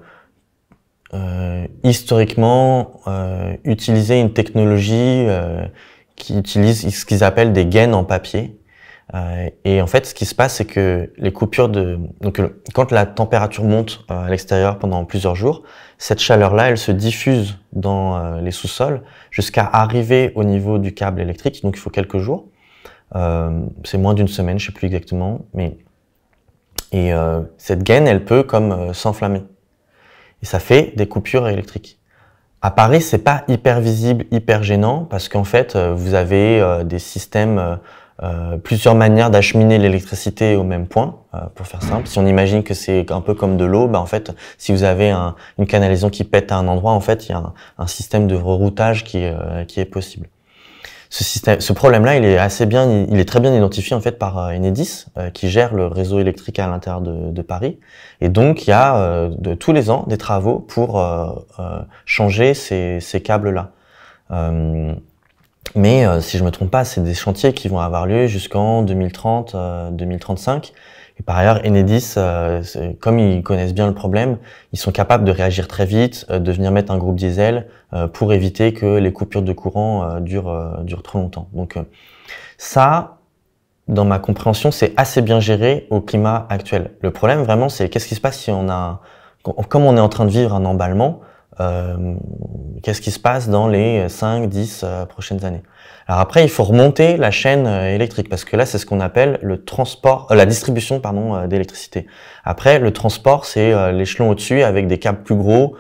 historiquement utilisé une technologie qui utilise ce qu'ils appellent des gaines en papier. Et en fait, ce qui se passe, c'est que les coupures quand la température monte à l'extérieur pendant plusieurs jours, cette chaleur-là, elle se diffuse dans les sous-sols jusqu'à arriver au niveau du câble électrique. Donc, il faut quelques jours. C'est moins d'une semaine, je sais plus exactement. Et cette gaine, elle peut comme s'enflammer. Et ça fait des coupures électriques. À Paris, c'est pas hyper visible, hyper gênant, parce qu'en fait, vous avez des systèmes, plusieurs manières d'acheminer l'électricité au même point, pour faire simple. Si on imagine que c'est un peu comme de l'eau, en fait, si vous avez une canalisation qui pète à un endroit, en fait, il y a un système de reroutage qui est possible. Ce problème-là, il est très bien identifié en fait par Enedis, qui gère le réseau électrique à l'intérieur de Paris. Et donc, il y a tous les ans des travaux pour changer ces câbles-là. Mais si je me trompe pas, c'est des chantiers qui vont avoir lieu jusqu'en 2030, 2035. Et par ailleurs, Enedis, comme ils connaissent bien le problème, ils sont capables de réagir très vite, de venir mettre un groupe diesel pour éviter que les coupures de courant durent trop longtemps. Donc ça, dans ma compréhension, c'est assez bien géré au climat actuel. Le problème vraiment, c'est qu'est-ce qui se passe si comme on est en train de vivre un emballement, qu'est-ce qui se passe dans les 5, 10 prochaines années. Alors après, il faut remonter la chaîne électrique parce que là, c'est ce qu'on appelle le transport, la distribution d'électricité. Après, le transport, c'est l'échelon au-dessus avec des câbles plus gros.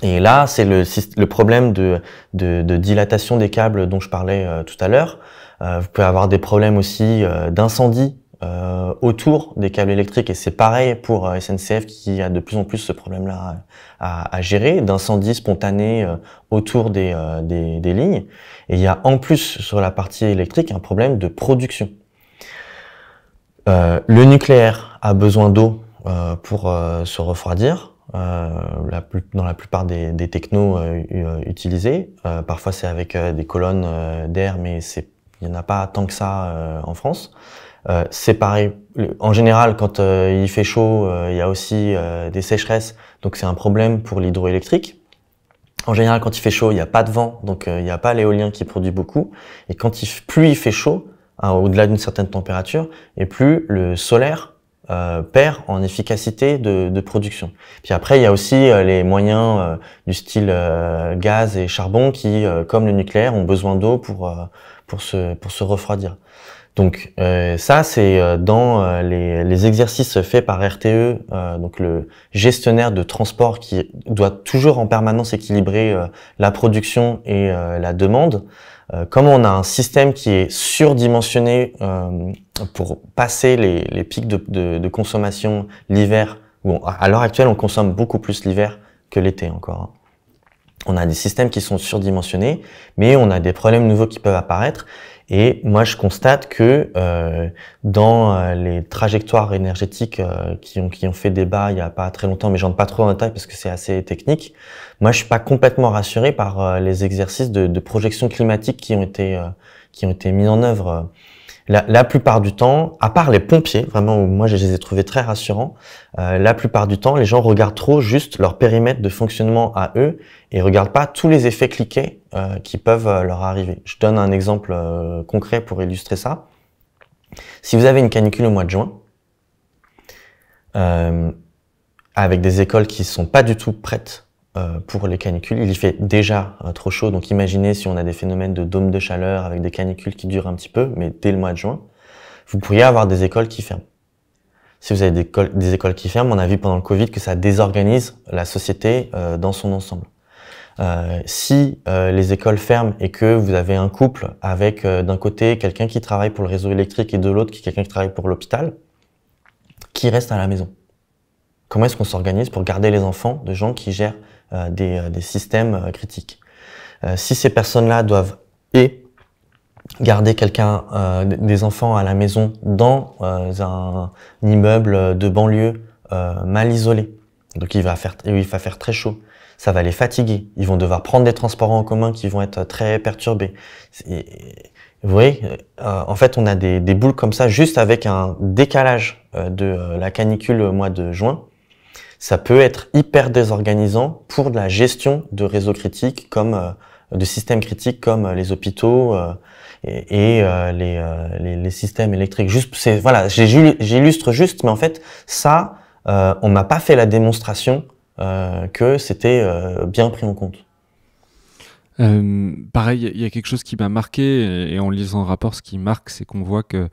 Et là, c'est le problème de dilatation des câbles dont je parlais tout à l'heure. Vous pouvez avoir des problèmes aussi d'incendie autour des câbles électriques, et c'est pareil pour SNCF qui a de plus en plus ce problème-là à gérer, d'incendies spontanés autour des lignes. Et il y a en plus sur la partie électrique un problème de production. Le nucléaire a besoin d'eau pour se refroidir. Dans la plupart des technos utilisés. Parfois c'est avec des colonnes d'air, mais il n'y en a pas tant que ça en France. C'est pareil. En général, quand il fait chaud, il y a aussi des sécheresses, donc c'est un problème pour l'hydroélectrique. En général, quand il fait chaud, il n'y a pas de vent, donc il n'y a pas l'éolien qui produit beaucoup. Et plus il fait chaud, au-delà d'une certaine température, et plus le solaire perd en efficacité de production. Puis après, il y a aussi les moyens du style gaz et charbon qui, comme le nucléaire, ont besoin d'eau pour se refroidir. Donc ça, c'est dans les exercices faits par RTE, donc le gestionnaire de transport qui doit toujours en permanence équilibrer la production et la demande. Comme on a un système qui est surdimensionné pour passer les pics de consommation l'hiver, à l'heure actuelle, on consomme beaucoup plus l'hiver que l'été encore. On a des systèmes qui sont surdimensionnés, mais on a des problèmes nouveaux qui peuvent apparaître. Et moi, je constate que dans les trajectoires énergétiques qui ont fait débat il y a pas très longtemps, mais j'entre pas trop dans le détail parce que c'est assez technique, moi, je suis pas complètement rassuré par les exercices de projection climatique qui ont été mis en œuvre. La plupart du temps, à part les pompiers, vraiment, moi je les ai trouvés très rassurants, la plupart du temps, les gens regardent trop juste leur périmètre de fonctionnement à eux et regardent pas tous les effets cliquets qui peuvent leur arriver. Je donne un exemple concret pour illustrer ça. Si vous avez une canicule au mois de juin, avec des écoles qui sont pas du tout prêtes pour les canicules, il y fait déjà trop chaud, donc imaginez si on a des phénomènes de dôme de chaleur avec des canicules qui durent un petit peu, mais dès le mois de juin, vous pourriez avoir des écoles qui ferment. Si vous avez des écoles qui ferment, on a vu pendant le Covid que ça désorganise la société dans son ensemble. Si les écoles ferment et que vous avez un couple avec d'un côté quelqu'un qui travaille pour le réseau électrique et de l'autre quelqu'un qui travaille pour l'hôpital, qui reste à la maison? Comment est-ce qu'on s'organise pour garder les enfants de gens qui gèrent des systèmes critiques? Si ces personnes-là doivent garder des enfants à la maison dans un immeuble de banlieue mal isolé, donc il va faire très chaud, ça va les fatiguer, ils vont devoir prendre des transports en commun qui vont être très perturbés. Vous voyez, en fait, on a des boules comme ça, juste avec un décalage de la canicule au mois de juin. Ça peut être hyper désorganisant pour de la gestion de réseaux critiques, de systèmes critiques comme les hôpitaux et les systèmes électriques. Voilà, j'illustre juste, mais en fait, ça, on m'a pas fait la démonstration que c'était bien pris en compte. Pareil, il y a quelque chose qui m'a marqué, et en lisant le rapport, ce qui marque, c'est qu'on voit que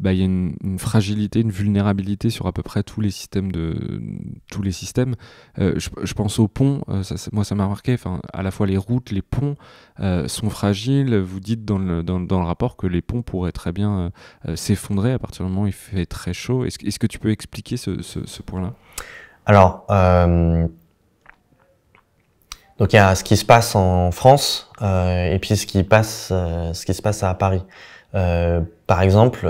il y a une fragilité, une vulnérabilité sur à peu près tous les systèmes. Je pense aux ponts, moi ça m'a marqué. Enfin, à la fois les routes, les ponts sont fragiles. Vous dites dans le rapport que les ponts pourraient très bien s'effondrer à partir du moment où il fait très chaud. Est-ce que tu peux expliquer ce point-là? Alors, donc il y a ce qui se passe en France et puis ce qui se passe à Paris. Par exemple,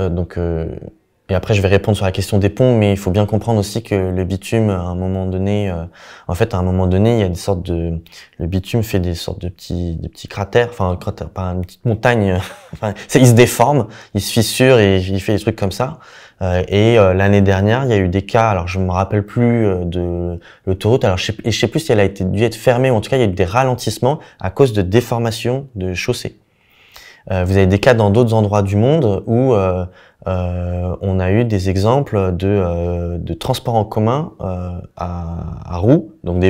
et après je vais répondre sur la question des ponts, mais il faut bien comprendre aussi que le bitume, à un moment donné, il y a le bitume fait des sortes de petits cratères, pas une petite montagne, il se déforme, il se fissure et il fait des trucs comme ça. L'année dernière, il y a eu des cas, alors je me rappelle plus de l'autoroute, alors je sais plus si elle a dû être fermée, ou en tout cas il y a eu des ralentissements à cause de déformation de chaussées. Vous avez des cas dans d'autres endroits du monde où on a eu des exemples de transports en commun à roues, donc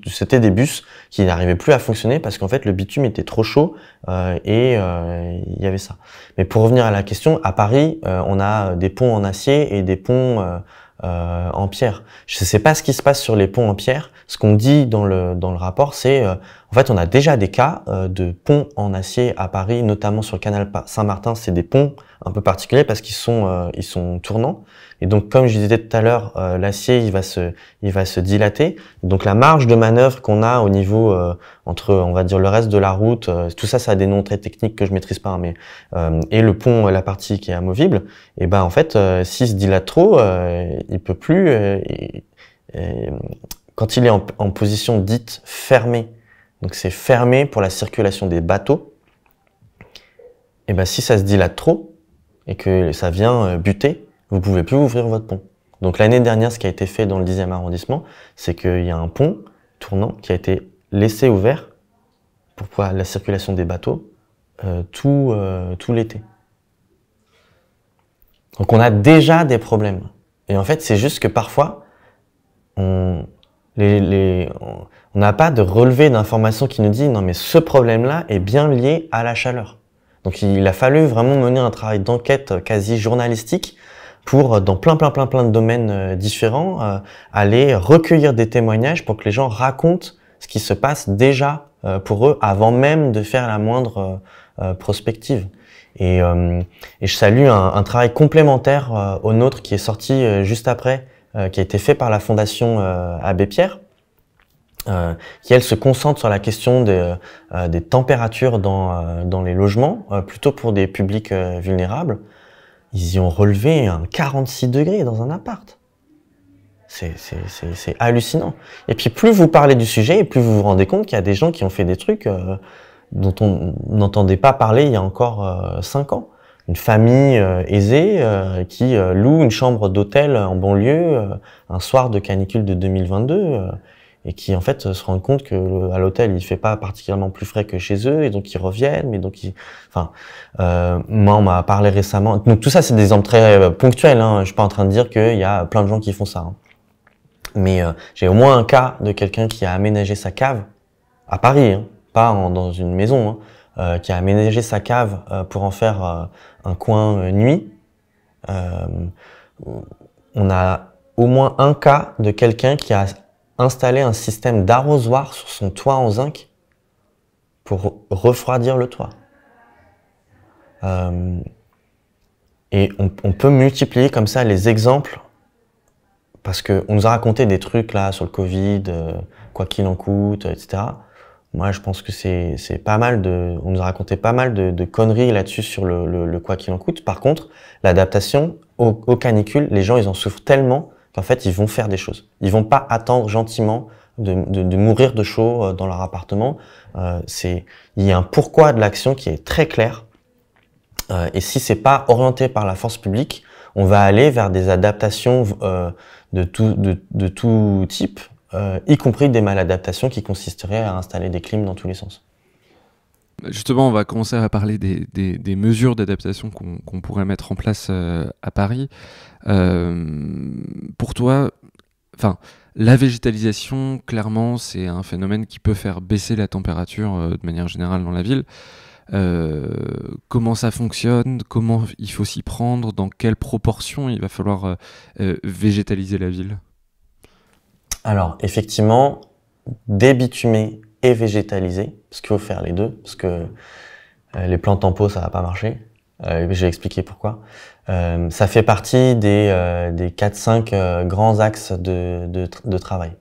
c'était des bus qui n'arrivaient plus à fonctionner parce qu'en fait le bitume était trop chaud et il y avait ça. Mais pour revenir à la question, à Paris, on a des ponts en acier et des ponts en pierre. Je ne sais pas ce qui se passe sur les ponts en pierre. Ce qu'on dit dans le rapport, c'est en fait on a déjà des cas de ponts en acier à Paris, notamment sur le canal Saint-Martin. C'est des ponts un peu particuliers parce qu'ils sont tournants. Et donc comme je disais tout à l'heure, l'acier il va se dilater. Donc la marge de manœuvre qu'on a au niveau entre on va dire le reste de la route, tout ça a des noms très techniques que je maîtrise pas, mais et le pont, la partie qui est amovible, et ben en fait s'il se dilate trop, il peut plus. Quand il est en position dite fermée, donc c'est fermé pour la circulation des bateaux, et ben si ça se dilate trop et que ça vient buter, vous pouvez plus ouvrir votre pont. Donc l'année dernière, ce qui a été fait dans le 10e arrondissement, c'est qu'il y a un pont tournant qui a été laissé ouvert pour la circulation des bateaux tout l'été. Donc on a déjà des problèmes. Et en fait, c'est juste que parfois, on n'a pas de relevé d'informations qui nous dit non mais ce problème-là est bien lié à la chaleur. Donc il a fallu vraiment mener un travail d'enquête quasi journalistique pour, dans plein de domaines différents, aller recueillir des témoignages pour que les gens racontent ce qui se passe déjà pour eux avant même de faire la moindre prospective. Et je salue un travail complémentaire au nôtre qui est sorti juste après, qui a été fait par la Fondation Abbé Pierre, qui elle se concentre sur la question des températures dans les logements, plutôt pour des publics vulnérables. Ils y ont relevé un 46 degrés dans un appart. C'est hallucinant. Et puis plus vous parlez du sujet, et plus vous vous rendez compte qu'il y a des gens qui ont fait des trucs dont on n'entendait pas parler il y a encore 5 ans. une famille aisée qui loue une chambre d'hôtel en banlieue un soir de canicule de 2022 et qui en fait se rendent compte que à l'hôtel il fait pas particulièrement plus frais que chez eux et donc ils reviennent, mais donc moi on m'a parlé récemment, donc tout ça c'est des exemples très ponctuels, hein. Je suis pas en train de dire qu'il y a plein de gens qui font ça, hein. Mais j'ai au moins un cas de quelqu'un qui a aménagé sa cave à Paris, hein, pas dans une maison, hein, qui a aménagé sa cave pour en faire un coin nuit. On a au moins un cas de quelqu'un qui a installé un système d'arrosoir sur son toit en zinc pour refroidir le toit. Et on peut multiplier comme ça les exemples parce que on nous a raconté des trucs là sur le Covid, quoi qu'il en coûte, etc. Moi, je pense que c'est pas mal on nous a raconté pas mal de conneries là-dessus sur le quoi qu'il en coûte. Par contre, l'adaptation aux canicules, les gens, ils en souffrent tellement qu'en fait, ils vont faire des choses. Ils vont pas attendre gentiment de mourir de chaud dans leur appartement. Il y a un pourquoi de l'action qui est très clair. Et si c'est pas orienté par la force publique, on va aller vers des adaptations de tout type, y compris des maladaptations qui consisteraient à installer des clims dans tous les sens. Justement, on va commencer à parler des mesures d'adaptation qu'on pourrait mettre en place à Paris. Pour toi, la végétalisation, clairement, c'est un phénomène qui peut faire baisser la température de manière générale dans la ville. Comment ça fonctionne, comment il faut s'y prendre, dans quelle proportion il va falloir végétaliser la ville? Alors, effectivement, débitumer et végétaliser, parce qu'il faut faire les deux, parce que les plantes en pot, ça va pas marcher. Je vais expliquer pourquoi. Ça fait partie des 4-5 grands axes de travail.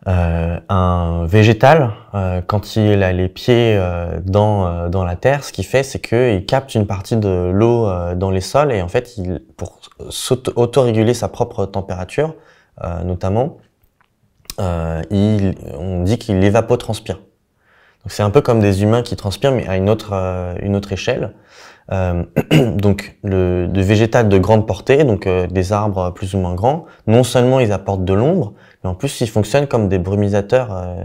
Un végétal, quand il a les pieds dans la terre, ce qu'il fait, c'est qu'il capte une partie de l'eau dans les sols et en fait, pour auto-réguler sa propre température, notamment, on dit qu'il évapotranspire. Donc c'est un peu comme des humains qui transpirent, mais à une autre échelle. Donc le végétal de grande portée, donc des arbres plus ou moins grands, non seulement ils apportent de l'ombre, mais en plus ils fonctionnent comme des brumisateurs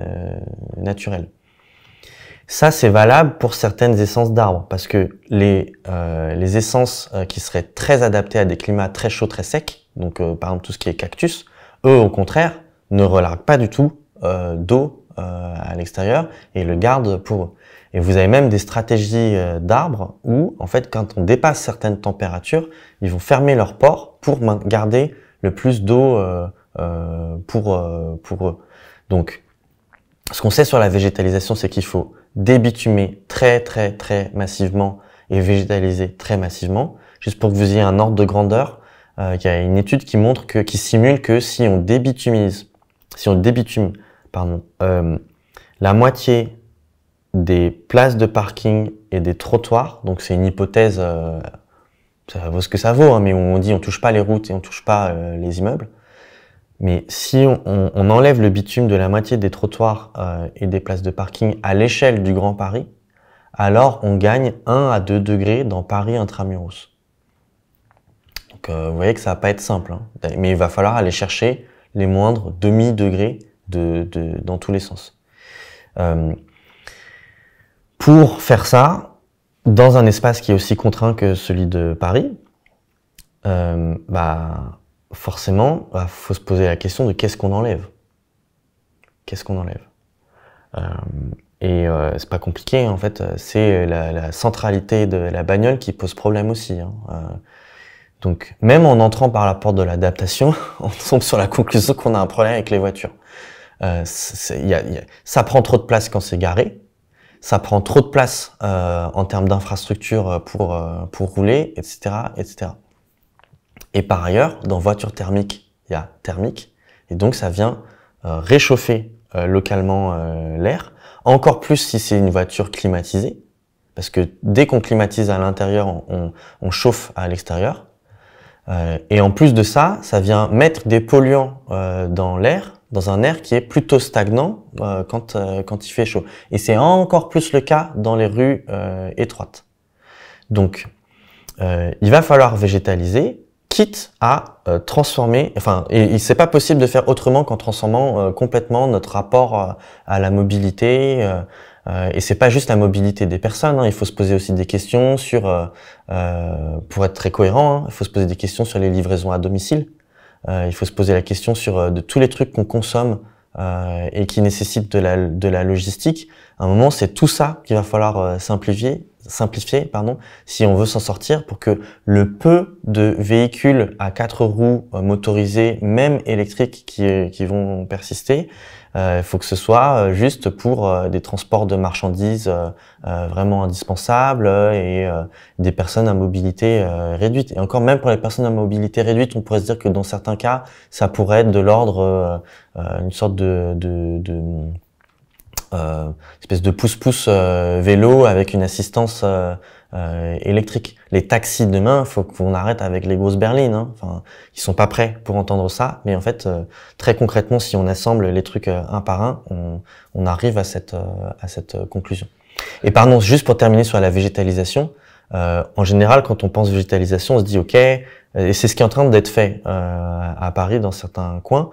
naturels. Ça c'est valable pour certaines essences d'arbres, parce que les essences qui seraient très adaptées à des climats très chauds, très secs, donc par exemple tout ce qui est cactus, eux au contraire ne relarguent pas du tout d'eau à l'extérieur et le gardent pour eux. Et vous avez même des stratégies d'arbres où, en fait, quand on dépasse certaines températures, ils vont fermer leurs pores pour garder le plus d'eau pour eux. Donc, ce qu'on sait sur la végétalisation, c'est qu'il faut débitumer très massivement et végétaliser très massivement. Juste pour que vous ayez un ordre de grandeur, il y a une étude qui montre qui simule que si on débitume, la moitié des places de parking et des trottoirs, donc c'est une hypothèse, ça vaut ce que ça vaut, hein, mais on dit on touche pas les routes et on touche pas les immeubles. Mais si on enlève le bitume de la moitié des trottoirs et des places de parking à l'échelle du Grand Paris, alors on gagne 1 à 2 degrés dans Paris intramuros. Donc vous voyez que ça va pas être simple, hein, mais il va falloir aller chercher les moindres demi-degrés dans tous les sens. Pour faire ça, dans un espace qui est aussi contraint que celui de Paris, forcément, faut se poser la question de qu'est-ce qu'on enlève. Qu'est-ce qu'on enlève? C'est pas compliqué, en fait, c'est la centralité de la bagnole qui pose problème aussi, hein. Donc, même en entrant par la porte de l'adaptation, on tombe sur la conclusion qu'on a un problème avec les voitures. Ça prend trop de place quand c'est garé. Ça prend trop de place en termes d'infrastructure pour rouler, etc., etc. Et par ailleurs, dans voiture thermique, il y a thermique, et donc ça vient réchauffer localement l'air, encore plus si c'est une voiture climatisée, parce que dès qu'on climatise à l'intérieur, on chauffe à l'extérieur. Et en plus de ça, ça vient mettre des polluants dans l'air, dans un air qui est plutôt stagnant quand il fait chaud. Et c'est encore plus le cas dans les rues étroites. Donc, il va falloir végétaliser, quitte à transformer, enfin, et c'est pas possible de faire autrement qu'en transformant complètement notre rapport à la mobilité. Et c'est pas juste la mobilité des personnes, hein, il faut se poser aussi des questions sur, pour être très cohérent, hein, il faut se poser des questions sur les livraisons à domicile. Il faut se poser la question sur de tous les trucs qu'on consomme et qui nécessitent de la logistique. À un moment, c'est tout ça qu'il va falloir simplifier, pardon, si on veut s'en sortir, pour que le peu de véhicules à 4 roues motorisés, même électriques, qui vont persister, il faut que ce soit juste pour des transports de marchandises vraiment indispensables et des personnes à mobilité réduite. Et encore, même pour les personnes à mobilité réduite, on pourrait se dire que dans certains cas, ça pourrait être de l'ordre une sorte espèce de pouce-pouce vélo avec une assistance électrique. Les taxis demain, faut qu'on arrête avec les grosses berlines, hein. Enfin, ils sont pas prêts pour entendre ça, mais en fait, très concrètement, si on assemble les trucs un par un, on arrive à cette conclusion. Et pardon, juste pour terminer sur la végétalisation, en général, quand on pense végétalisation, on se dit ok, et c'est ce qui est en train d'être fait à Paris dans certains coins.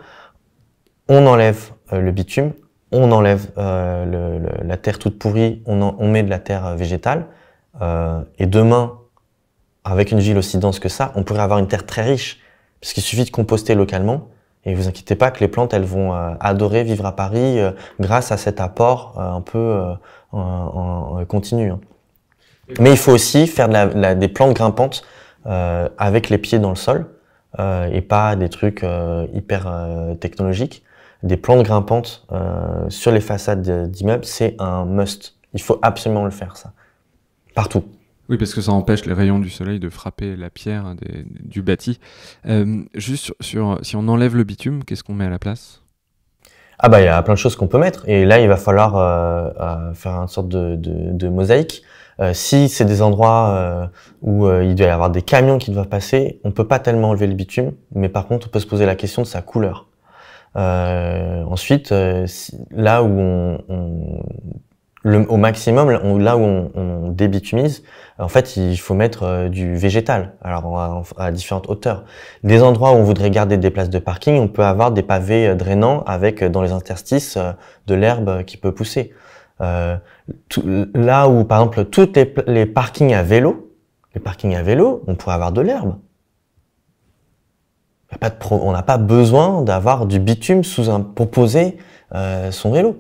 On enlève le bitume, on enlève la terre toute pourrie, on met de la terre végétale. Et demain, avec une ville aussi dense que ça, on pourrait avoir une terre très riche, puisqu'il suffit de composter localement. Et vous inquiétez pas que les plantes, elles vont adorer vivre à Paris grâce à cet apport un peu en continu. Hein. Mais il faut aussi faire des plantes grimpantes avec les pieds dans le sol et pas des trucs hyper technologiques. Des plantes grimpantes sur les façades d'immeubles, c'est un must. Il faut absolument le faire, ça. Partout. Oui, parce que ça empêche les rayons du soleil de frapper la pierre du bâti. Juste si on enlève le bitume, qu'est-ce qu'on met à la place? Ah bah il y a plein de choses qu'on peut mettre. Et là, il va falloir faire une sorte de mosaïque. Si c'est des endroits où il doit y avoir des camions qui doivent passer, on peut pas tellement enlever le bitume, mais par contre, on peut se poser la question de sa couleur. Ensuite, là où au maximum, là où on débitumise, en fait, il faut mettre du végétal, alors à différentes hauteurs. Des endroits où on voudrait garder des places de parking, on peut avoir des pavés drainants avec dans les interstices de l'herbe qui peut pousser. Là où, par exemple, tous les parkings à vélo, on pourrait avoir de l'herbe. On n'a pas besoin d'avoir du bitume pour poser son vélo.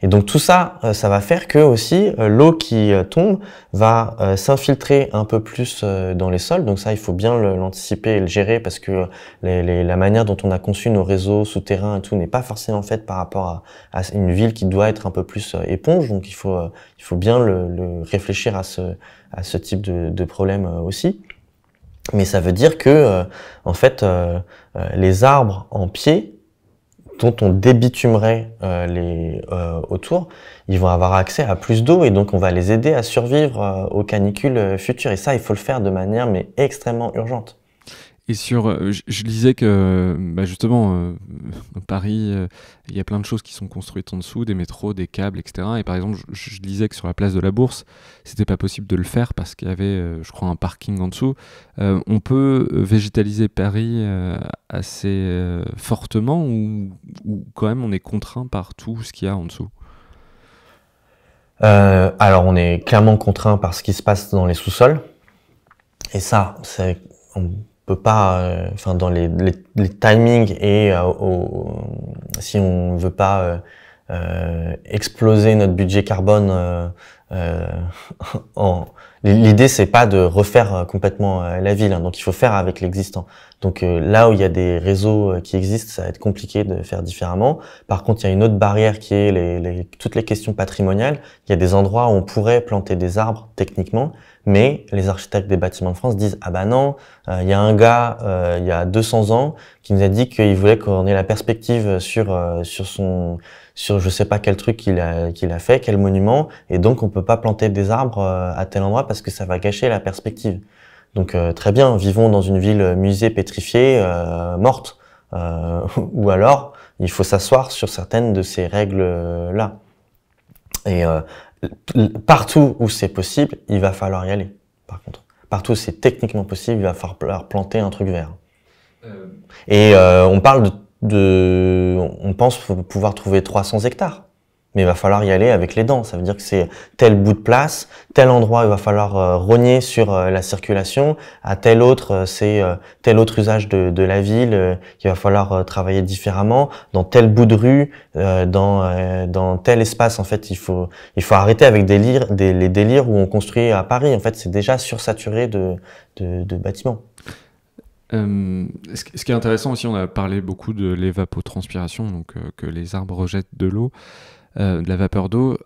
Et donc tout ça, ça va faire que aussi l'eau qui tombe va s'infiltrer un peu plus dans les sols. Donc ça, il faut bien l'anticiper et le gérer parce que la manière dont on a conçu nos réseaux souterrains et tout n'est pas forcément faite par rapport à une ville qui doit être un peu plus éponge. Donc il faut bien le réfléchir à ce type de problème aussi. Mais ça veut dire que en fait, les arbres en pied dont on débitumerait autour, ils vont avoir accès à plus d'eau et donc on va les aider à survivre aux canicules futures. Et ça, il faut le faire de manière mais extrêmement urgente. Et je lisais que justement, Paris, il y a plein de choses qui sont construites en dessous, des métros, des câbles, etc. Et par exemple, je lisais que sur la place de la Bourse, c'était pas possible de le faire parce qu'il y avait, je crois, un parking en dessous. On peut végétaliser Paris assez fortement ou quand même on est contraint par tout ce qu'il y a en dessous? Alors, on est clairement contraint par ce qui se passe dans les sous-sols. Et ça, on peut pas, dans les timings et si on veut pas exploser notre budget carbone, l'idée c'est pas de refaire complètement la ville, hein, donc il faut faire avec l'existant. Donc là où il y a des réseaux qui existent, ça va être compliqué de faire différemment. Par contre, il y a une autre barrière qui est toutes les questions patrimoniales. Il y a des endroits où on pourrait planter des arbres techniquement, mais les architectes des bâtiments de France disent « Ah bah non, il y a un gars, il y a 200 ans, qui nous a dit qu'il voulait qu'on ait la perspective sur je sais pas quel truc qu'il a fait, quel monument, et donc on peut pas planter des arbres à tel endroit parce que ça va gâcher la perspective. » Donc très bien, vivons dans une ville musée pétrifiée, morte, ou alors il faut s'asseoir sur certaines de ces règles-là. Et partout où c'est possible, il va falloir y aller. par contre. Partout où c'est techniquement possible, il va falloir planter un truc vert. Et on parle on pense pouvoir trouver 300 hectares. Mais il va falloir y aller avec les dents. Ça veut dire que c'est tel bout de place, tel endroit il va falloir rogner sur la circulation, à tel autre c'est tel autre usage de la ville qu'il va falloir travailler différemment. Dans tel bout de rue, dans tel espace, en fait, il faut arrêter avec les délires où on construit à Paris. En fait, c'est déjà sursaturé de bâtiments. Ce qui est intéressant aussi, on a parlé beaucoup de l'évapotranspiration, donc que les arbres rejettent de l'eau. De la vapeur d'eau.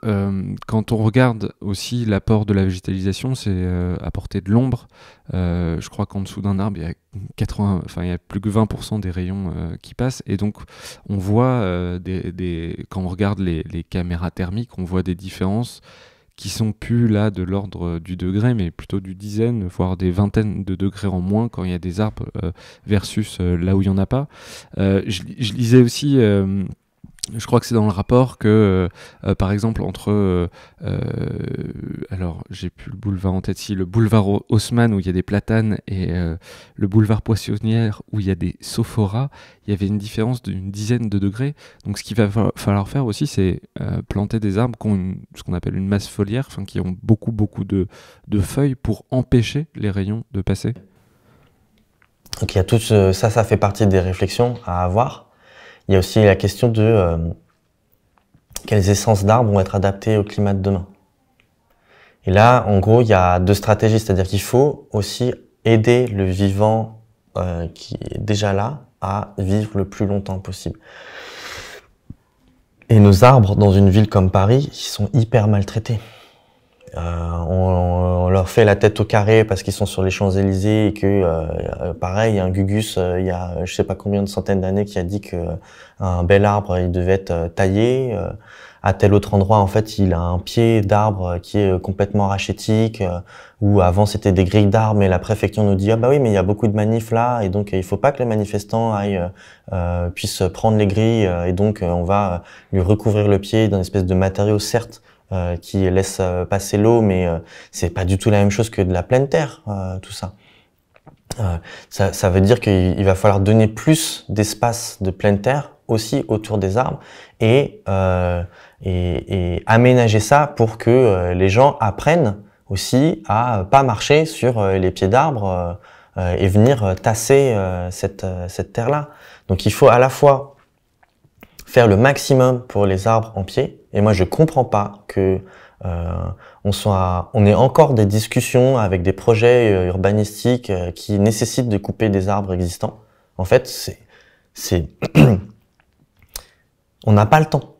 Quand on regarde aussi l'apport de la végétalisation, c'est apporter de l'ombre. Je crois qu'en dessous d'un arbre, il y a plus que 20% des rayons qui passent. Et donc, on voit, quand on regarde les caméras thermiques, on voit des différences qui sont plus là de l'ordre du degré, mais plutôt du dizaine, voire des vingtaines de degrés en moins quand il y a des arbres versus là où il n'y en a pas. Je lisais aussi... je crois que c'est dans le rapport que, par exemple, entre, alors j'ai plus le boulevard en tête, si le boulevard Haussmann où il y a des platanes et le boulevard Poissonnière où il y a des sophoras, il y avait une différence d'une dizaine de degrés. Donc ce qu'il va falloir faire aussi, c'est planter des arbres qui ont ce qu'on appelle une masse foliaire, enfin qui ont beaucoup de feuilles pour empêcher les rayons de passer. Donc il y a tout ça fait partie des réflexions à avoir. Il y a aussi la question de quelles essences d'arbres vont être adaptées au climat de demain. Et là, en gros, il y a deux stratégies, c'est-à-dire qu'il faut aussi aider le vivant qui est déjà là à vivre le plus longtemps possible. Et nos arbres, dans une ville comme Paris, ils sont hyper maltraités. On leur fait la tête au carré parce qu'ils sont sur les Champs-Élysées et que, pareil, il y a un Gugus, il y a je sais pas combien de centaines d'années qui a dit que un bel arbre, il devait être taillé. À tel autre endroit, en fait, il a un pied d'arbre qui est complètement rachétique, où avant c'était des grilles d'arbres, mais la préfecture nous dit ah bah oui, mais il y a beaucoup de manifs là, et donc il faut pas que les manifestants puissent prendre les grilles, et donc on va lui recouvrir le pied d'un espèce de matériau, certes, qui laisse passer l'eau, mais c'est pas du tout la même chose que de la pleine terre, tout ça. Ça veut dire qu'il va falloir donner plus d'espace de pleine terre aussi autour des arbres et aménager ça pour que les gens apprennent aussi à pas marcher sur les pieds d'arbres et venir tasser cette terre-là. Donc il faut à la fois faire le maximum pour les arbres en pied. Et moi, je comprends pas que on ait encore des discussions avec des projets urbanistiques qui nécessitent de couper des arbres existants. En fait, on n'a pas le temps.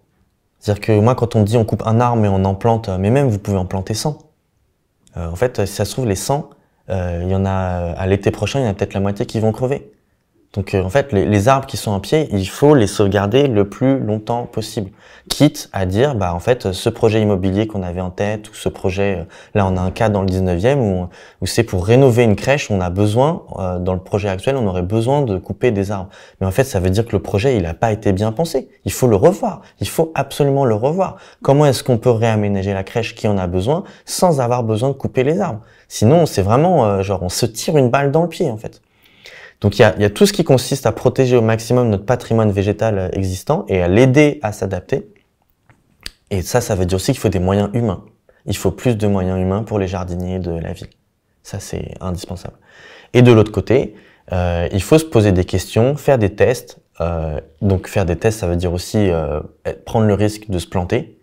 C'est-à-dire que moi, quand on dit on coupe un arbre et on en plante, mais même vous pouvez en planter 100. En fait, si ça se trouve, les 100, il y en a à l'été prochain, il y en a peut-être la moitié qui vont crever. Donc en fait, les arbres qui sont en pied, il faut les sauvegarder le plus longtemps possible. Quitte à dire, bah en fait, ce projet immobilier qu'on avait en tête, ou ce projet, là on a un cas dans le 19e où c'est pour rénover une crèche, on a besoin, dans le projet actuel, on aurait besoin de couper des arbres. Mais en fait, ça veut dire que le projet, il n'a pas été bien pensé. Il faut le revoir. Il faut absolument le revoir. Comment est-ce qu'on peut réaménager la crèche qui en a besoin sans avoir besoin de couper les arbres? Sinon, c'est vraiment, genre, on se tire une balle dans le pied, en fait. Donc il y a tout ce qui consiste à protéger au maximum notre patrimoine végétal existant et à l'aider à s'adapter. Et ça veut dire aussi qu'il faut des moyens humains. Il faut plus de moyens humains pour les jardiniers de la ville. Ça, c'est indispensable. Et de l'autre côté, il faut se poser des questions, faire des tests. Donc faire des tests, ça veut dire aussi prendre le risque de se planter.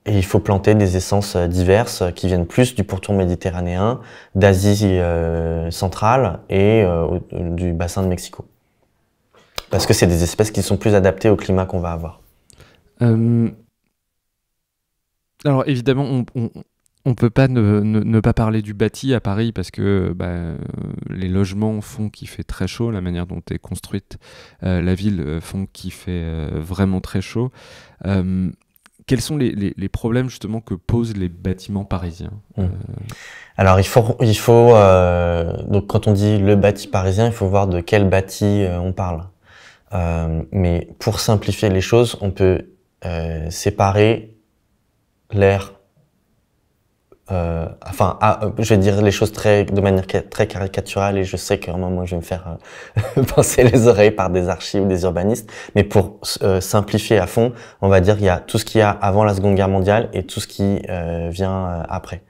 Et il faut planter des essences diverses qui viennent plus du pourtour méditerranéen, d'Asie centrale et du bassin de Mexico. Parce que c'est des espèces qui sont plus adaptées au climat qu'on va avoir. Alors évidemment, on peut pas ne pas parler du bâti à Paris parce que les logements font qu'il fait très chaud, la manière dont est construite la ville font qu'il fait vraiment très chaud. Quels sont les problèmes justement que posent les bâtiments parisiens? Alors il faut donc quand on dit le bâti parisien, il faut voir de quel bâti on parle. Mais pour simplifier les choses, on peut séparer l'air je vais dire les choses de manière très caricaturale et je sais qu'à un moment je vais me faire pincer les oreilles par des archis ou des urbanistes, mais pour simplifier à fond, on va dire qu'il y a tout ce qu'il y a avant la Seconde Guerre mondiale et tout ce qui vient après.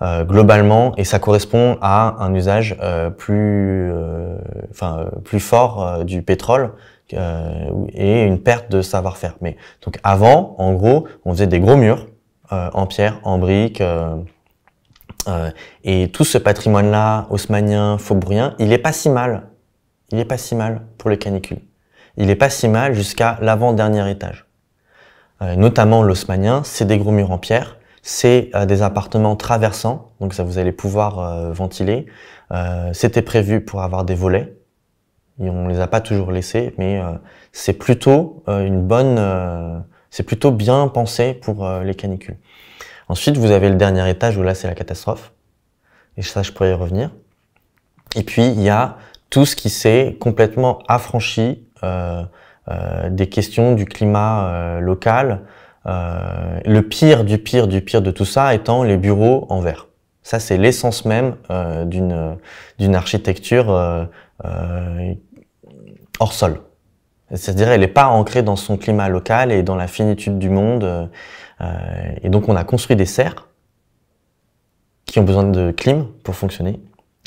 Globalement, et ça correspond à un usage plus fort du pétrole et une perte de savoir-faire. Mais donc avant, en gros, on faisait des gros murs en pierre, en briques, et tout ce patrimoine-là, haussmannien, faubourien, il est pas si mal. Il est pas si mal pour les canicules. Il est pas si mal jusqu'à l'avant-dernier étage. Notamment l'haussmannien, c'est des gros murs en pierre. C'est des appartements traversants, donc ça vous allez pouvoir ventiler. C'était prévu pour avoir des volets. Et on les a pas toujours laissés, mais c'est plutôt c'est plutôt bien pensé pour les canicules. Ensuite, vous avez le dernier étage où là c'est la catastrophe. Et ça, je pourrais y revenir. Et puis il y a tout ce qui s'est complètement affranchi des questions du climat local. Le pire du pire du pire de tout ça étant les bureaux en verre. Ça, c'est l'essence même d'une architecture hors sol. C'est-à-dire, elle n'est pas ancrée dans son climat local et dans la finitude du monde. Et donc, on a construit des serres qui ont besoin de clim pour fonctionner.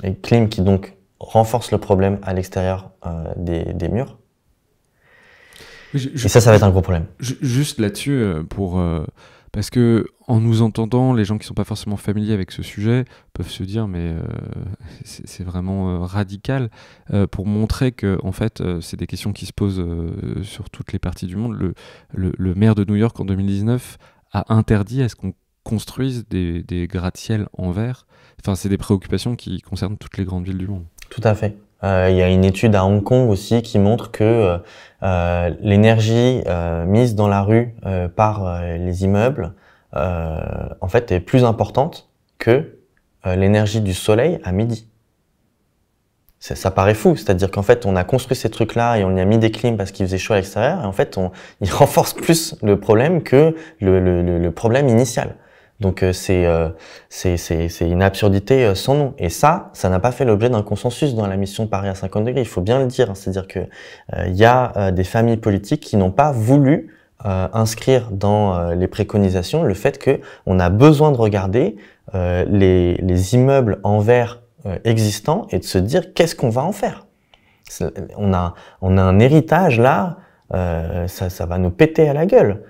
Et clim qui donc renforce le problème à l'extérieur des murs. Et ça va être un gros problème. Juste là-dessus, parce que en nous entendant, les gens qui sont pas forcément familiers avec ce sujet peuvent se dire mais c'est vraiment radical pour montrer que en fait c'est des questions qui se posent sur toutes les parties du monde. Le maire de New York en 2019 a interdit à ce qu'on construise des gratte-ciel en verre. Enfin, c'est des préoccupations qui concernent toutes les grandes villes du monde. Tout à fait. Il y a une étude à Hong Kong aussi qui montre que l'énergie mise dans la rue par les immeubles en fait est plus importante que l'énergie du soleil à midi. Ça paraît fou, c'est-à-dire qu'en fait on a construit ces trucs-là et on y a mis des clims parce qu'il faisait chaud à l'extérieur et en fait il renforce plus le problème que le problème initial. Donc c'est une absurdité sans nom. Et ça n'a pas fait l'objet d'un consensus dans la mission Paris à 50 degrés. Il faut bien le dire. C'est-à-dire que il y a des familles politiques qui n'ont pas voulu inscrire dans les préconisations le fait que on a besoin de regarder les immeubles en verre existants et de se dire qu'est-ce qu'on va en faire. On a un héritage là, ça va nous péter à la gueule.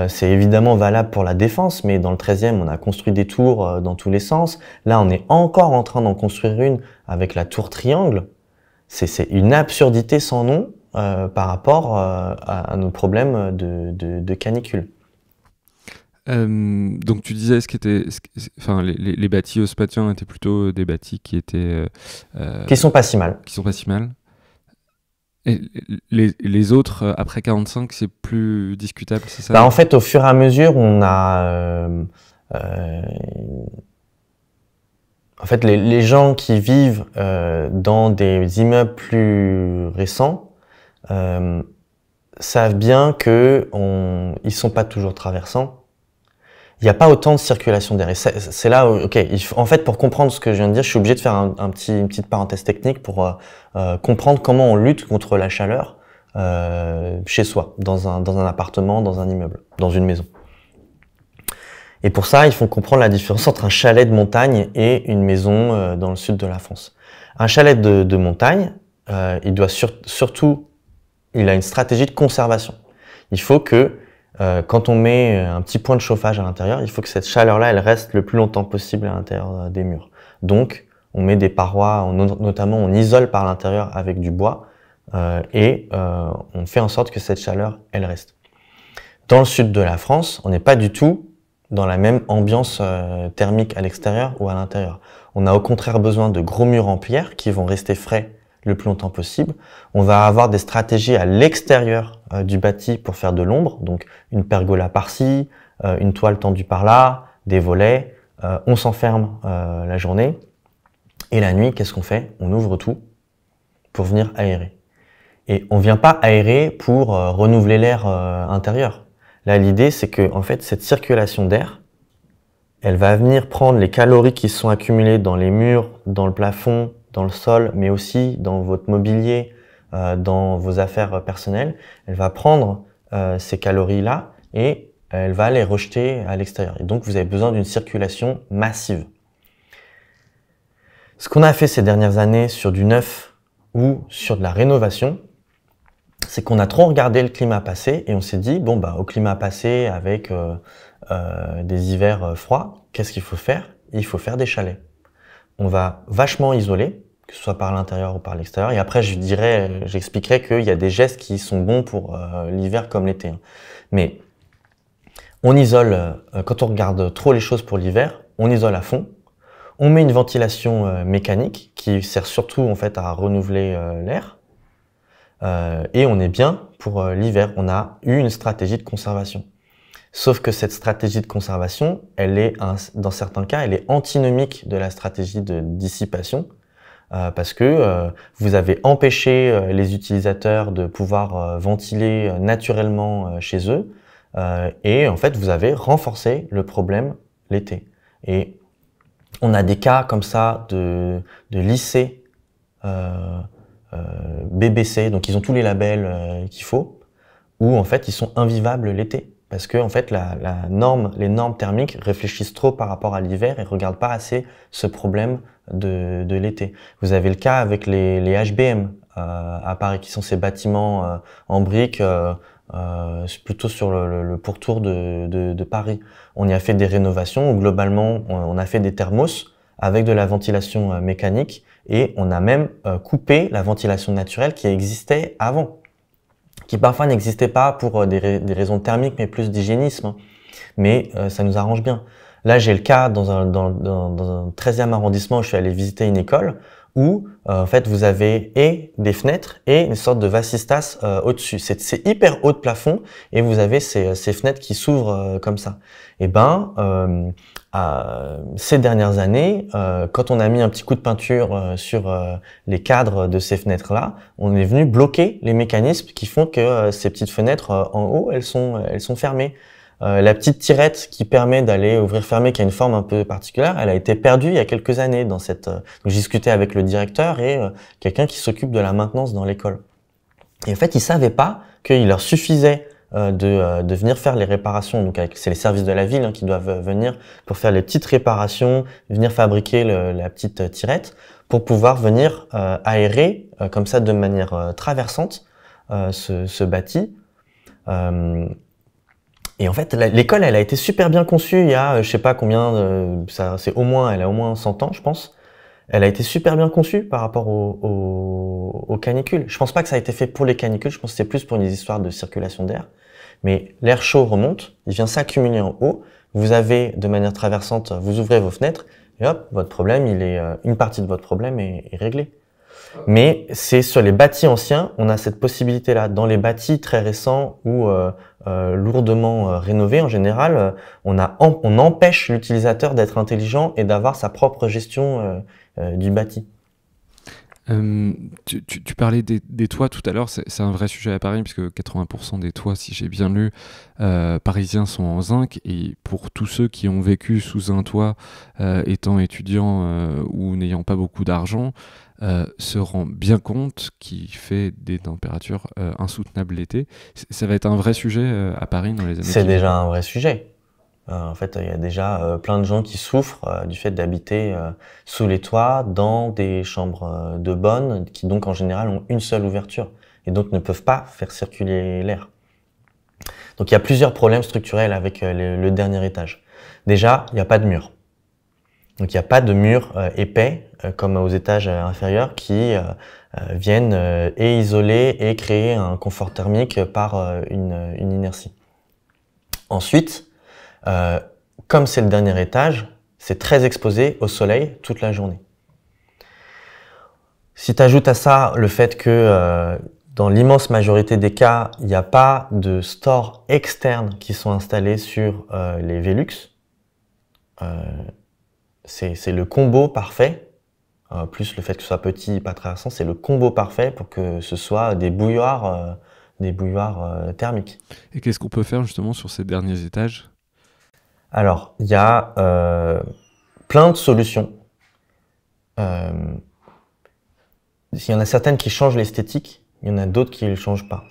C'est évidemment valable pour la défense, mais dans le 13e, on a construit des tours dans tous les sens. Là, on est encore en train d'en construire une avec la tour triangle. C'est une absurdité sans nom par rapport à nos problèmes de canicule. Donc tu disais les bâtis haussmanniens étaient plutôt des bâtis qui étaient qui sont pas si mal. Qui sont pas si mal. Et les autres, après 45, c'est plus discutable, c'est ça? En fait, au fur et à mesure, on a... en fait, les gens qui vivent dans des immeubles plus récents savent bien qu'ils sont pas toujours traversants. Il n'y a pas autant de circulation d'air. C'est là où, en fait, pour comprendre ce que je viens de dire, je suis obligé de faire une petite parenthèse technique pour comprendre comment on lutte contre la chaleur chez soi, dans un appartement, dans un immeuble, dans une maison. Et pour ça, il faut comprendre la différence entre un chalet de montagne et une maison dans le sud de la France. Un chalet de montagne, il doit il a une stratégie de conservation. Il faut que quand on met un petit point de chauffage à l'intérieur, il faut que cette chaleur-là, elle reste le plus longtemps possible à l'intérieur des murs. Donc, on met des parois, notamment on isole par l'intérieur avec du bois et on fait en sorte que cette chaleur, elle reste. Dans le sud de la France, on n'est pas du tout dans la même ambiance thermique à l'extérieur ou à l'intérieur. On a au contraire besoin de gros murs en pierre qui vont rester frais le plus longtemps possible. On va avoir des stratégies à l'extérieur du bâti pour faire de l'ombre, donc une pergola par-ci, une toile tendue par-là, des volets. On s'enferme la journée et la nuit, qu'est-ce qu'on fait? On ouvre tout pour venir aérer. Et on vient pas aérer pour renouveler l'air intérieur. Là, l'idée, c'est que en fait, cette circulation d'air, Elle va venir prendre les calories qui sont accumulées dans les murs, dans le plafond, dans le sol, mais aussi dans votre mobilier, dans vos affaires personnelles. Elle va prendre ces calories-là et elle va les rejeter à l'extérieur. Et donc, vous avez besoin d'une circulation massive. Ce qu'on a fait ces dernières années sur du neuf ou sur de la rénovation, c'est qu'on a trop regardé le climat passé et on s'est dit, bon, bah, au climat passé avec des hivers froids, qu'est-ce qu'il faut faire? Il faut faire des chalets. On va vachement isoler, que ce soit par l'intérieur ou par l'extérieur. Et après, j'expliquerai qu'il y a des gestes qui sont bons pour l'hiver comme l'été. Mais on isole, quand on regarde trop les choses pour l'hiver, on isole à fond. On met une ventilation mécanique qui sert surtout en fait à renouveler l'air. Et on est bien pour l'hiver. On a eu une stratégie de conservation. Sauf que cette stratégie de conservation, elle est, dans certains cas, elle est antinomique de la stratégie de dissipation, parce que vous avez empêché les utilisateurs de pouvoir ventiler naturellement chez eux, et en fait, vous avez renforcé le problème l'été. Et on a des cas comme ça de lycées BBC, donc ils ont tous les labels qu'il faut, où en fait ils sont invivables l'été. Parce que en fait, les normes thermiques réfléchissent trop par rapport à l'hiver et regardent pas assez ce problème de l'été. Vous avez le cas avec les HBM à Paris, qui sont ces bâtiments en briques, plutôt sur le pourtour de Paris. On y a fait des rénovations où globalement, on a fait des thermos avec de la ventilation mécanique et on a même coupé la ventilation naturelle qui existait avant, qui parfois n'existait pas pour des raisons thermiques, mais plus d'hygiénisme. Mais ça nous arrange bien. Là, j'ai le cas dans un 13e arrondissement où je suis allé visiter une école où, en fait, vous avez et des fenêtres et une sorte de vasistas au-dessus. C'est hyper haut de plafond et vous avez ces fenêtres qui s'ouvrent comme ça. Et ces dernières années, quand on a mis un petit coup de peinture sur les cadres de ces fenêtres-là, on est venu bloquer les mécanismes qui font que ces petites fenêtres en haut, elles sont fermées. La petite tirette qui permet d'aller ouvrir-fermer, qui a une forme un peu particulière, elle a été perdue il y a quelques années dans cette. Donc, j'ai discuté avec le directeur et quelqu'un qui s'occupe de la maintenance dans l'école. Et en fait, ils savaient pas qu'il leur suffisait de venir faire les réparations. Donc, c'est les services de la ville qui doivent venir pour faire les petites réparations, venir fabriquer la petite tirette pour pouvoir venir aérer comme ça de manière traversante ce bâti. Et en fait, l'école, elle a été super bien conçue il y a, je sais pas combien, elle a au moins 100 ans, je pense. Elle a été super bien conçue par rapport aux canicules. Je pense pas que ça a été fait pour les canicules, je pense que c'est plus pour une histoire de circulation d'air. Mais l'air chaud remonte, il vient s'accumuler en haut. Vous avez, de manière traversante, vous ouvrez vos fenêtres, et hop, votre problème, une partie de votre problème est réglée. Mais c'est sur les bâtis anciens, on a cette possibilité-là. Dans les bâtis très récents ou lourdement rénovés, en général, on empêche l'utilisateur d'être intelligent et d'avoir sa propre gestion du bâti. Tu parlais des toits tout à l'heure, c'est un vrai sujet à Paris, puisque 80% des toits, si j'ai bien lu, parisiens sont en zinc, et pour tous ceux qui ont vécu sous un toit, étant étudiants ou n'ayant pas beaucoup d'argent, se rend bien compte qu'il fait des températures insoutenables l'été. Ça va être un vrai sujet à Paris dans les années qui viennent. C'est déjà un vrai sujet. En fait, il y a déjà plein de gens qui souffrent du fait d'habiter sous les toits dans des chambres de bonne qui donc en général ont une seule ouverture et donc ne peuvent pas faire circuler l'air. Donc il y a plusieurs problèmes structurels avec le dernier étage. Déjà, il n'y a pas de mur. Donc il n'y a pas de mur épais comme aux étages inférieurs qui viennent et isoler et créer un confort thermique par une inertie. Ensuite, comme c'est le dernier étage, c'est très exposé au soleil toute la journée. Si tu ajoutes à ça le fait que dans l'immense majorité des cas, il n'y a pas de stores externes qui sont installés sur les Velux, c'est le combo parfait, plus le fait que ce soit petit et pas traversant, c'est le combo parfait pour que ce soit des bouilloires thermiques. Et qu'est-ce qu'on peut faire justement sur ces derniers étages ? Alors, il y a plein de solutions. Il y en a certaines qui changent l'esthétique, il y en a d'autres qui ne le changent pas.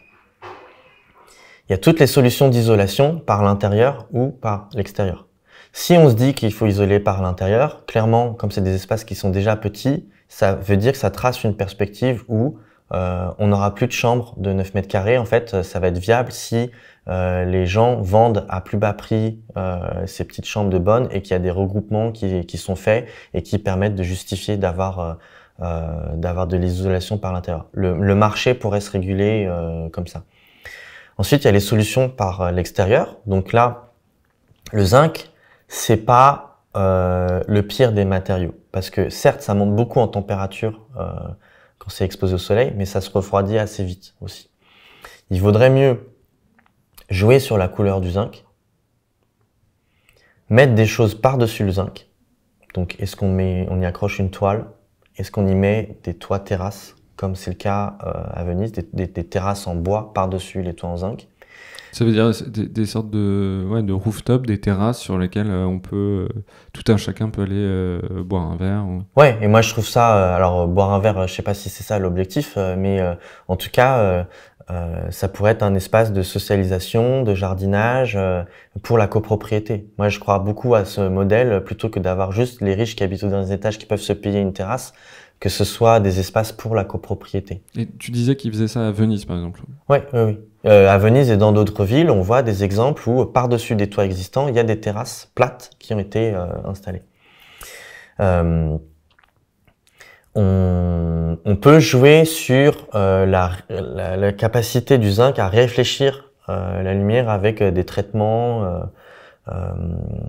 Il y a toutes les solutions d'isolation par l'intérieur ou par l'extérieur. Si on se dit qu'il faut isoler par l'intérieur, clairement, comme c'est des espaces qui sont déjà petits, ça veut dire que ça trace une perspective où on n'aura plus de chambres de 9 mètres carrés. En fait, ça va être viable si les gens vendent à plus bas prix ces petites chambres de bonne et qu'il y a des regroupements qui sont faits et qui permettent de justifier d'avoir de l'isolation par l'intérieur. Le marché pourrait se réguler comme ça. Ensuite, il y a les solutions par l'extérieur. Donc là, le zinc, c'est pas le pire des matériaux. Parce que certes, ça monte beaucoup en température quand c'est exposé au soleil, mais ça se refroidit assez vite aussi. Il vaudrait mieux jouer sur la couleur du zinc, mettre des choses par-dessus le zinc. Donc, est-ce qu'on y accroche une toile? Est-ce qu'on y met des toits terrasses, comme c'est le cas à Venise, des terrasses en bois par-dessus les toits en zinc? Ça veut dire des sortes de rooftop, des terrasses sur lesquelles tout un chacun peut aller boire un verre. Ouais, et moi je trouve ça, alors boire un verre, je sais pas si c'est ça l'objectif, mais en tout cas, ça pourrait être un espace de socialisation, de jardinage pour la copropriété. Moi je crois beaucoup à ce modèle, plutôt que d'avoir juste les riches qui habitent au dernier étage qui peuvent se payer une terrasse, que ce soit des espaces pour la copropriété. Et tu disais qu'ils faisaient ça à Venise, par exemple? Ouais, oui. À Venise et dans d'autres villes, on voit des exemples où, par-dessus des toits existants, il y a des terrasses plates qui ont été installées. On peut jouer sur la capacité du zinc à réfléchir la lumière avec des traitements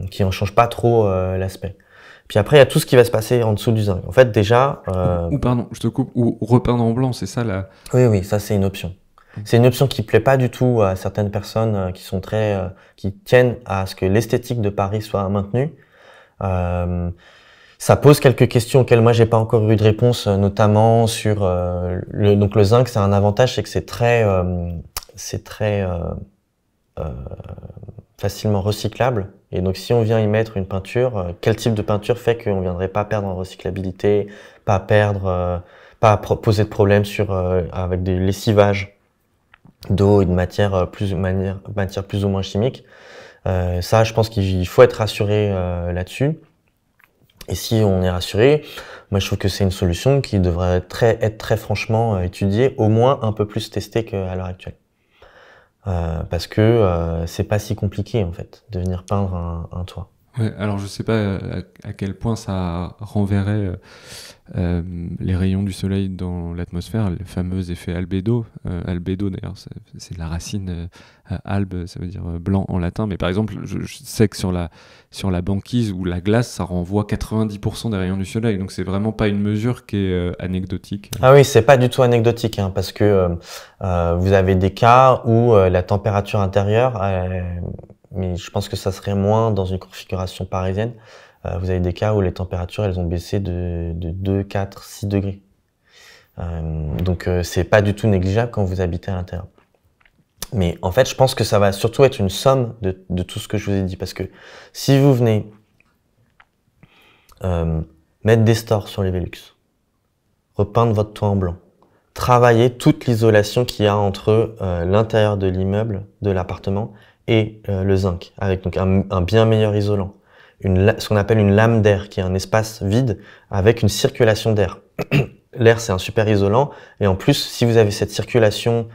qui en changent pas trop l'aspect. Puis après, il y a tout ce qui va se passer en dessous du zinc. En fait, déjà... Pardon, je te coupe. Ou repeindre en blanc, c'est ça là? Oui, ça c'est une option. C'est une option qui plaît pas du tout à certaines personnes qui sont qui tiennent à ce que l'esthétique de Paris soit maintenue. Ça pose quelques questions auxquelles moi j'ai pas encore eu de réponse, notamment sur donc le zinc. C'est un avantage, c'est que c'est très facilement recyclable. Et donc si on vient y mettre une peinture, quel type de peinture fait qu'on viendrait pas perdre en recyclabilité, pas poser de problème avec des lessivages d'eau et de matière plus ou moins chimique. Ça, je pense qu'il faut être rassuré là-dessus. Et si on est rassuré, moi je trouve que c'est une solution qui devrait être très franchement étudiée, au moins un peu plus testée qu'à l'heure actuelle. Parce que c'est pas si compliqué en fait de venir peindre un toit. Ouais, alors je sais pas à quel point ça renverrait les rayons du soleil dans l'atmosphère, le fameux effet albédo. Albédo d'ailleurs, c'est de la racine albe, ça veut dire blanc en latin. Mais par exemple, je sais que sur la banquise ou la glace, ça renvoie 90% des rayons du soleil. Donc c'est vraiment pas une mesure qui est anecdotique. Ah oui, c'est pas du tout anecdotique, hein, parce que vous avez des cas où la température intérieure, mais je pense que ça serait moins dans une configuration parisienne. Vous avez des cas où les températures elles ont baissé de 2, 4, 6 degrés. Donc c'est pas du tout négligeable quand vous habitez à l'intérieur. Mais en fait, je pense que ça va surtout être une somme de tout ce que je vous ai dit. Parce que si vous venez mettre des stores sur les Velux, repeindre votre toit en blanc, travailler toute l'isolation qu'il y a entre l'intérieur de l'immeuble, de l'appartement, et le zinc, avec donc un bien meilleur isolant. Ce qu'on appelle une lame d'air, qui est un espace vide avec une circulation d'air. L'air, c'est un super isolant, et en plus, si vous avez cette circulation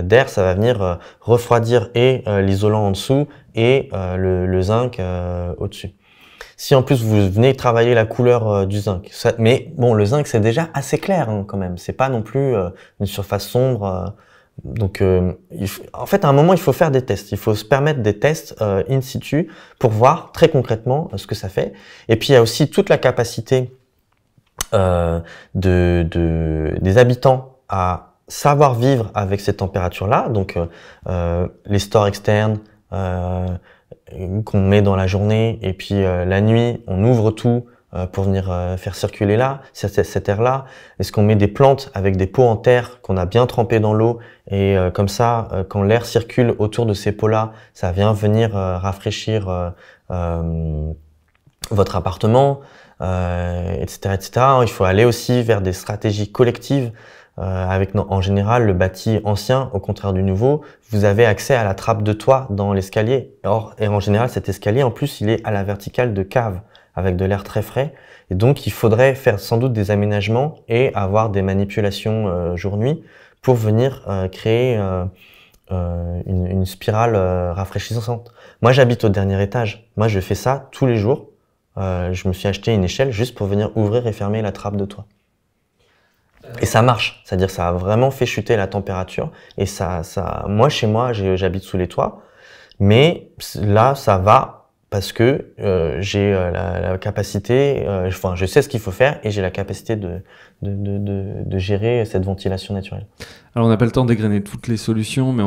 d'air, ça va venir refroidir et l'isolant en dessous et le zinc au-dessus. Si en plus vous venez travailler la couleur du zinc, mais bon, le zinc c'est déjà assez clair hein, quand même, c'est pas non plus une surface sombre. Donc, en fait, à un moment, il faut faire des tests. Il faut se permettre des tests in situ pour voir très concrètement ce que ça fait. Et puis, il y a aussi toute la capacité des habitants à savoir vivre avec ces températures-là. Donc, les stores externes qu'on met dans la journée et puis la nuit, on ouvre tout pour venir faire circuler là, cet air-là? Est-ce qu'on met des plantes avec des pots en terre qu'on a bien trempés dans l'eau et comme ça, quand l'air circule autour de ces pots-là, ça vient venir rafraîchir votre appartement, etc., etc. Il faut aller aussi vers des stratégies collectives. Avec en général le bâti ancien, au contraire du nouveau, vous avez accès à la trappe de toit dans l'escalier. Et en général, cet escalier, en plus, il est à la verticale de cave, avec de l'air très frais. Et donc, il faudrait faire sans doute des aménagements et avoir des manipulations jour-nuit pour venir créer une spirale rafraîchissante. Moi, j'habite au dernier étage. Moi, je fais ça tous les jours. Je me suis acheté une échelle juste pour venir ouvrir et fermer la trappe de toit. Et ça marche, c'est-à-dire ça a vraiment fait chuter la température. Et moi, chez moi, j'habite sous les toits, mais là, ça va parce que j'ai la capacité, enfin, je sais ce qu'il faut faire et j'ai la capacité de gérer cette ventilation naturelle. Alors, on n'a pas le temps d'égrener toutes les solutions, mais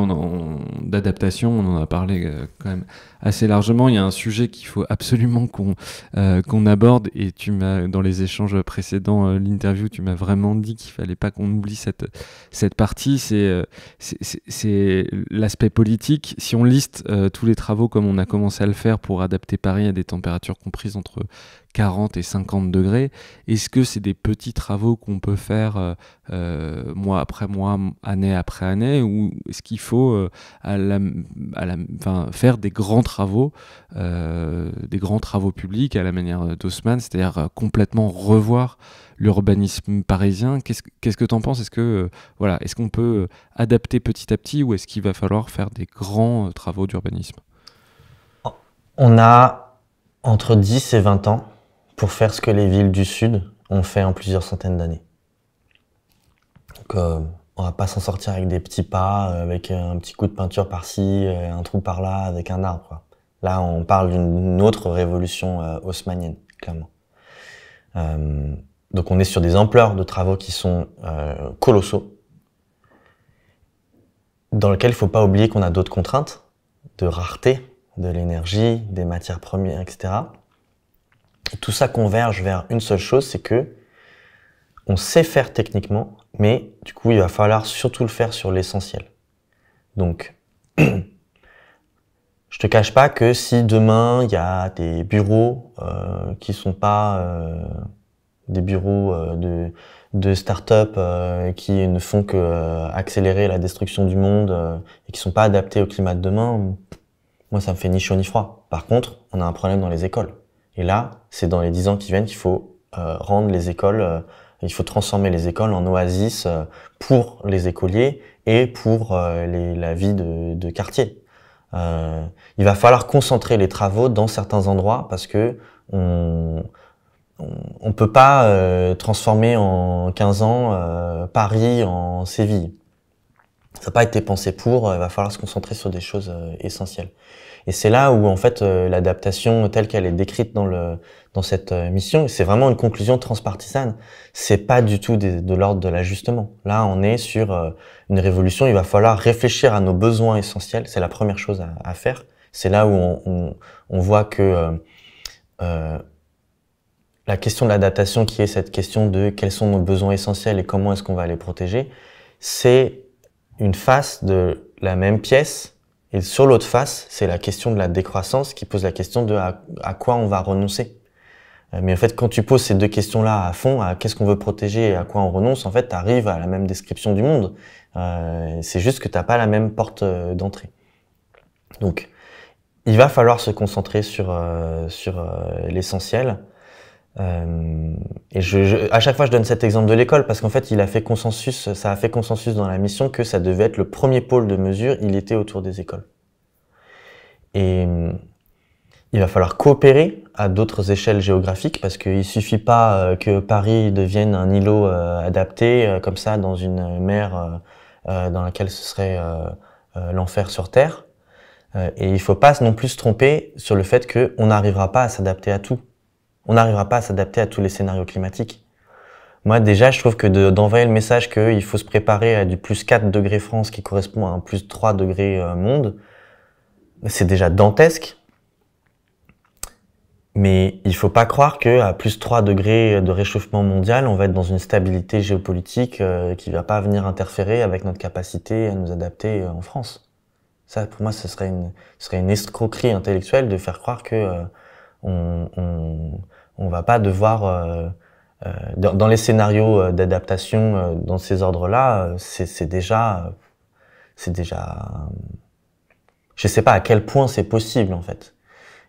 d'adaptation, on en a parlé quand même assez largement. Il y a un sujet qu'il faut absolument qu'on aborde, et dans les échanges précédents, l'interview, tu m'as vraiment dit qu'il fallait pas qu'on oublie cette partie. C'est l'aspect politique. Si on liste tous les travaux comme on a commencé à le faire pour adapter Paris à des températures comprises entre 40 et 50 degrés, est-ce que c'est des petits travaux qu'on peut faire mois après mois, année après année, ou est-ce qu'il faut faire des grands travaux publics à la manière d'Haussmann, c'est-à-dire complètement revoir l'urbanisme parisien? Qu'est-ce que tu en penses? Est-ce qu'on peut adapter petit à petit, ou est-ce qu'il va falloir faire des grands travaux d'urbanisme? On a entre 10 et 20 ans pour faire ce que les villes du Sud ont fait en plusieurs centaines d'années. Donc, on va pas s'en sortir avec des petits pas, avec un petit coup de peinture par-ci, un trou par-là, avec un arbre, quoi. Là, on parle d'une autre révolution haussmannienne, clairement. Donc, on est sur des ampleurs de travaux qui sont colossaux, dans lesquels il faut pas oublier qu'on a d'autres contraintes, de rareté, de l'énergie, des matières premières, etc. Et tout ça converge vers une seule chose, c'est que on sait faire techniquement, mais du coup, il va falloir surtout le faire sur l'essentiel. Donc, je te cache pas que si demain, il y a des bureaux qui sont pas des bureaux de start-up qui ne font que accélérer la destruction du monde et qui sont pas adaptés au climat de demain, moi, ça me fait ni chaud ni froid. Par contre, on a un problème dans les écoles. Et là, c'est dans les 10 ans qui viennent qu'il faut rendre les écoles, il faut transformer les écoles en oasis pour les écoliers et pour la vie de quartier. Il va falloir concentrer les travaux dans certains endroits parce que on peut pas transformer en 15 ans Paris en Séville. Ça n'a pas été pensé pour, il va falloir se concentrer sur des choses essentielles. Et c'est là où en fait l'adaptation telle qu'elle est décrite dans cette mission, c'est vraiment une conclusion transpartisane. C'est pas du tout de l'ordre de l'ajustement. Là, on est sur une révolution. Il va falloir réfléchir à nos besoins essentiels. C'est la première chose à faire. C'est là où on voit que la question de l'adaptation, qui est cette question de quels sont nos besoins essentiels et comment est-ce qu'on va les protéger, c'est une face de la même pièce. Et sur l'autre face, c'est la question de la décroissance qui pose la question de à quoi on va renoncer. Mais en fait, quand tu poses ces deux questions-là à fond, à qu'est-ce qu'on veut protéger et à quoi on renonce, en fait, tu arrives à la même description du monde. C'est juste que tu n'as pas la même porte d'entrée. Donc, il va falloir se concentrer sur l'essentiel. Et à chaque fois, je donne cet exemple de l'école parce qu'en fait, ça a fait consensus dans la mission que ça devait être le premier pôle de mesure, il était autour des écoles. Et il va falloir coopérer à d'autres échelles géographiques parce qu'il suffit pas que Paris devienne un îlot adapté comme ça dans une mer dans laquelle ce serait l'enfer sur Terre. Et il faut pas non plus se tromper sur le fait qu'on n'arrivera pas à s'adapter à tout. On n'arrivera pas à s'adapter à tous les scénarios climatiques. Moi, déjà, je trouve que d'envoyer le message qu'il faut se préparer à du plus 4 degrés France qui correspond à un plus 3 degrés monde, c'est déjà dantesque. Mais il faut pas croire qu'à plus 3 degrés de réchauffement mondial, on va être dans une stabilité géopolitique qui va pas venir interférer avec notre capacité à nous adapter en France. Ça, pour moi, ce serait une escroquerie intellectuelle de faire croire que on va pas devoir dans les scénarios d'adaptation dans ces ordres-là, c'est déjà, je sais pas à quel point c'est possible en fait.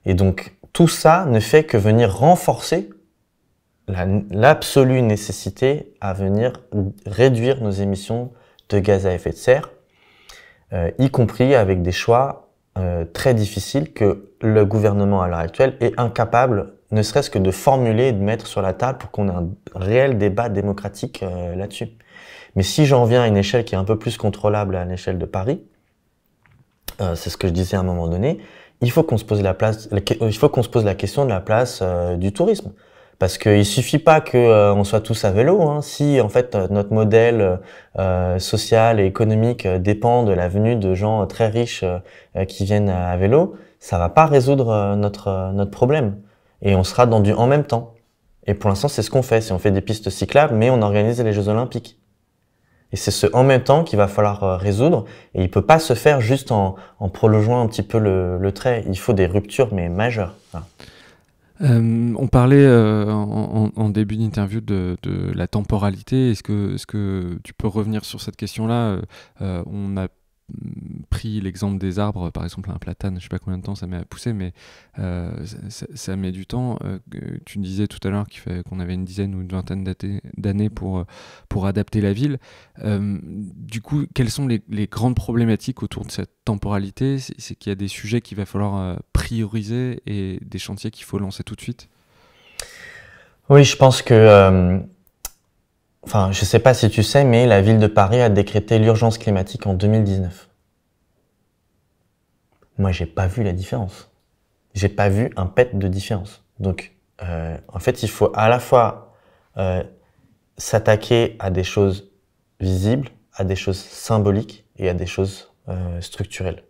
Et donc tout ça ne fait que venir renforcer l'absolue nécessité à venir réduire nos émissions de gaz à effet de serre, y compris avec des choix très difficiles que le gouvernement à l'heure actuelle est incapable, ne serait-ce que de formuler et de mettre sur la table pour qu'on ait un réel débat démocratique là-dessus. Mais si j'en viens à une échelle qui est un peu plus contrôlable à l'échelle de Paris, c'est ce que je disais à un moment donné, il faut qu'on se pose la question de la place du tourisme. Parce qu'il suffit pas que on soit tous à vélo. Hein. Si en fait notre modèle social et économique dépend de la venue de gens très riches qui viennent à vélo, ça va pas résoudre notre problème. Et on sera dans du en même temps. Et pour l'instant, c'est ce qu'on fait. Si on fait des pistes cyclables, mais on organise les Jeux Olympiques. Et c'est ce en même temps qu'il va falloir résoudre. Et il peut pas se faire juste en prolongeant un petit peu le trait. Il faut des ruptures, mais majeures. Voilà. On parlait en début d'interview de la temporalité. Est-ce que tu peux revenir sur cette question-là? On a pris l'exemple des arbres, par exemple un platane, je ne sais pas combien de temps ça met à pousser, mais ça met du temps. Tu disais tout à l'heure qu'on avait une dizaine ou une vingtaine d'années pour adapter la ville. Du coup, quelles sont les grandes problématiques autour de cette temporalité? C'est qu'il y a des sujets qu'il va falloir prioriser et des chantiers qu'il faut lancer tout de suite? Oui, je pense que... Enfin, je sais pas si tu sais, mais la ville de Paris a décrété l'urgence climatique en 2019. Moi, j'ai pas vu la différence. J'ai pas vu un pet de différence. Donc, en fait, il faut à la fois s'attaquer à des choses visibles, à des choses symboliques et à des choses structurelles.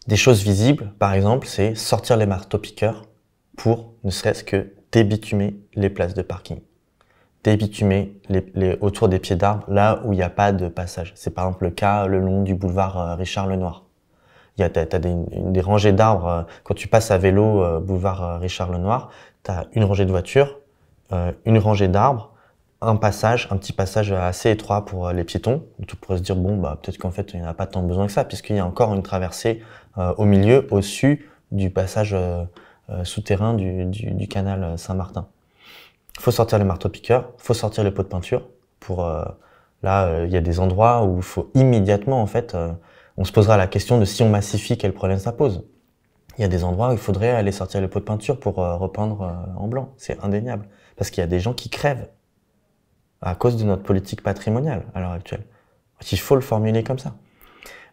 Des choses visibles, par exemple, c'est sortir les marteaux-piqueurs pour ne serait-ce que débitumer les places de parking, débitumer autour des pieds d'arbres, là où il n'y a pas de passage. C'est par exemple le cas le long du boulevard Richard Lenoir. T'as des rangées d'arbres, quand tu passes à vélo boulevard Richard Lenoir, t'as une rangée de voitures, une rangée d'arbres, un petit passage assez étroit pour les piétons. Tu pourrais se dire, bon, bah, peut-être qu'en fait, il n'y en a pas tant besoin que ça, puisqu'il y a encore une traversée au milieu, au-dessus du passage souterrain du canal Saint-Martin. Il faut sortir les marteaux-piqueurs, il faut sortir les pots de peinture. Là, il y a des endroits où il faut immédiatement, en fait, on se posera la question de si on massifie, quel problème ça pose. Il y a des endroits où il faudrait aller sortir les pots de peinture pour repeindre en blanc. C'est indéniable. Parce qu'il y a des gens qui crèvent à cause de notre politique patrimoniale à l'heure actuelle. Il faut le formuler comme ça.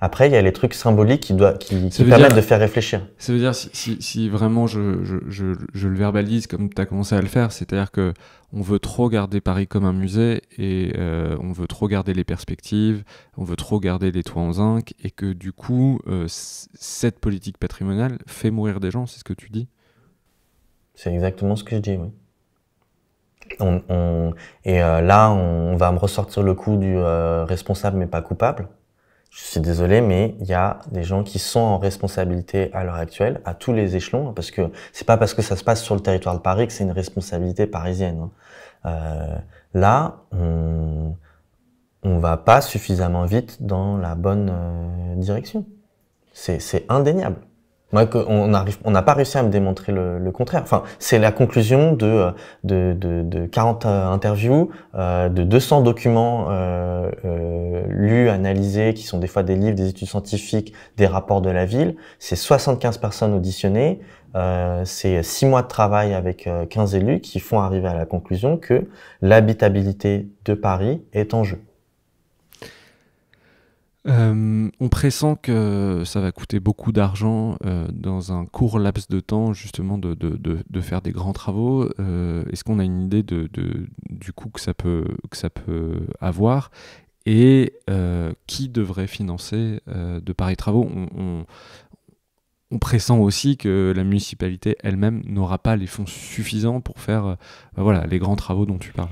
Après, il y a les trucs symboliques qui permettent de faire réfléchir. Ça veut dire, si vraiment je le verbalise comme tu as commencé à le faire, c'est-à-dire que on veut trop garder Paris comme un musée et on veut trop garder les perspectives, on veut trop garder les toits en zinc et que du coup, cette politique patrimoniale fait mourir des gens, c'est ce que tu dis? C'est exactement ce que je dis, oui. Là, on va me ressortir le coup du responsable mais pas coupable. Je suis désolé, mais il y a des gens qui sont en responsabilité à l'heure actuelle, à tous les échelons, parce que c'est pas parce que ça se passe sur le territoire de Paris que c'est une responsabilité parisienne. Là, on va pas suffisamment vite dans la bonne direction. C'est indéniable. Moi, on n'a pas réussi à me démontrer le contraire. Enfin, c'est la conclusion de 40 interviews, de 200 documents lus, analysés, qui sont des fois des livres, des études scientifiques, des rapports de la ville. C'est 75 personnes auditionnées. C'est 6 mois de travail avec 15 élus qui font arriver à la conclusion que l'habitabilité de Paris est en jeu. On pressent que ça va coûter beaucoup d'argent dans un court laps de temps, justement, de faire des grands travaux. Est-ce qu'on a une idée du coût que ça peut avoir et qui devrait financer de pareils travaux? on pressent aussi que la municipalité elle-même n'aura pas les fonds suffisants pour faire voilà, les grands travaux dont tu parles.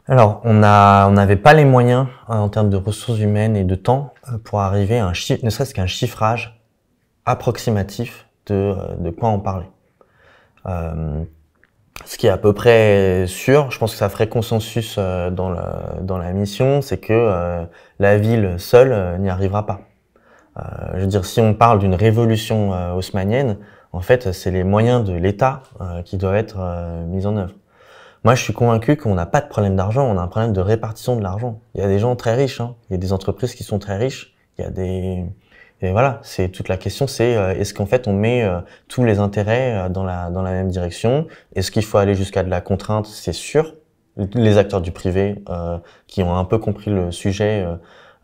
Alors, on n'avait pas les moyens en termes de ressources humaines et de temps pour arriver à ne serait-ce qu'un chiffrage approximatif de quoi on parlait. Ce qui est à peu près sûr, je pense que ça ferait consensus dans la mission, c'est que la ville seule n'y arrivera pas. Je veux dire, si on parle d'une révolution haussmannienne, en fait, c'est les moyens de l'État qui doivent être mis en œuvre. Moi, je suis convaincu qu'on n'a pas de problème d'argent, on a un problème de répartition de l'argent. Il y a des gens très riches, hein. Il y a des entreprises qui sont très riches, il y a des... Et voilà, c'est toute la question, c'est est-ce qu'en fait on met tous les intérêts dans la même direction? Est-ce qu'il faut aller jusqu'à de la contrainte? C'est sûr. Les acteurs du privé qui ont un peu compris le sujet,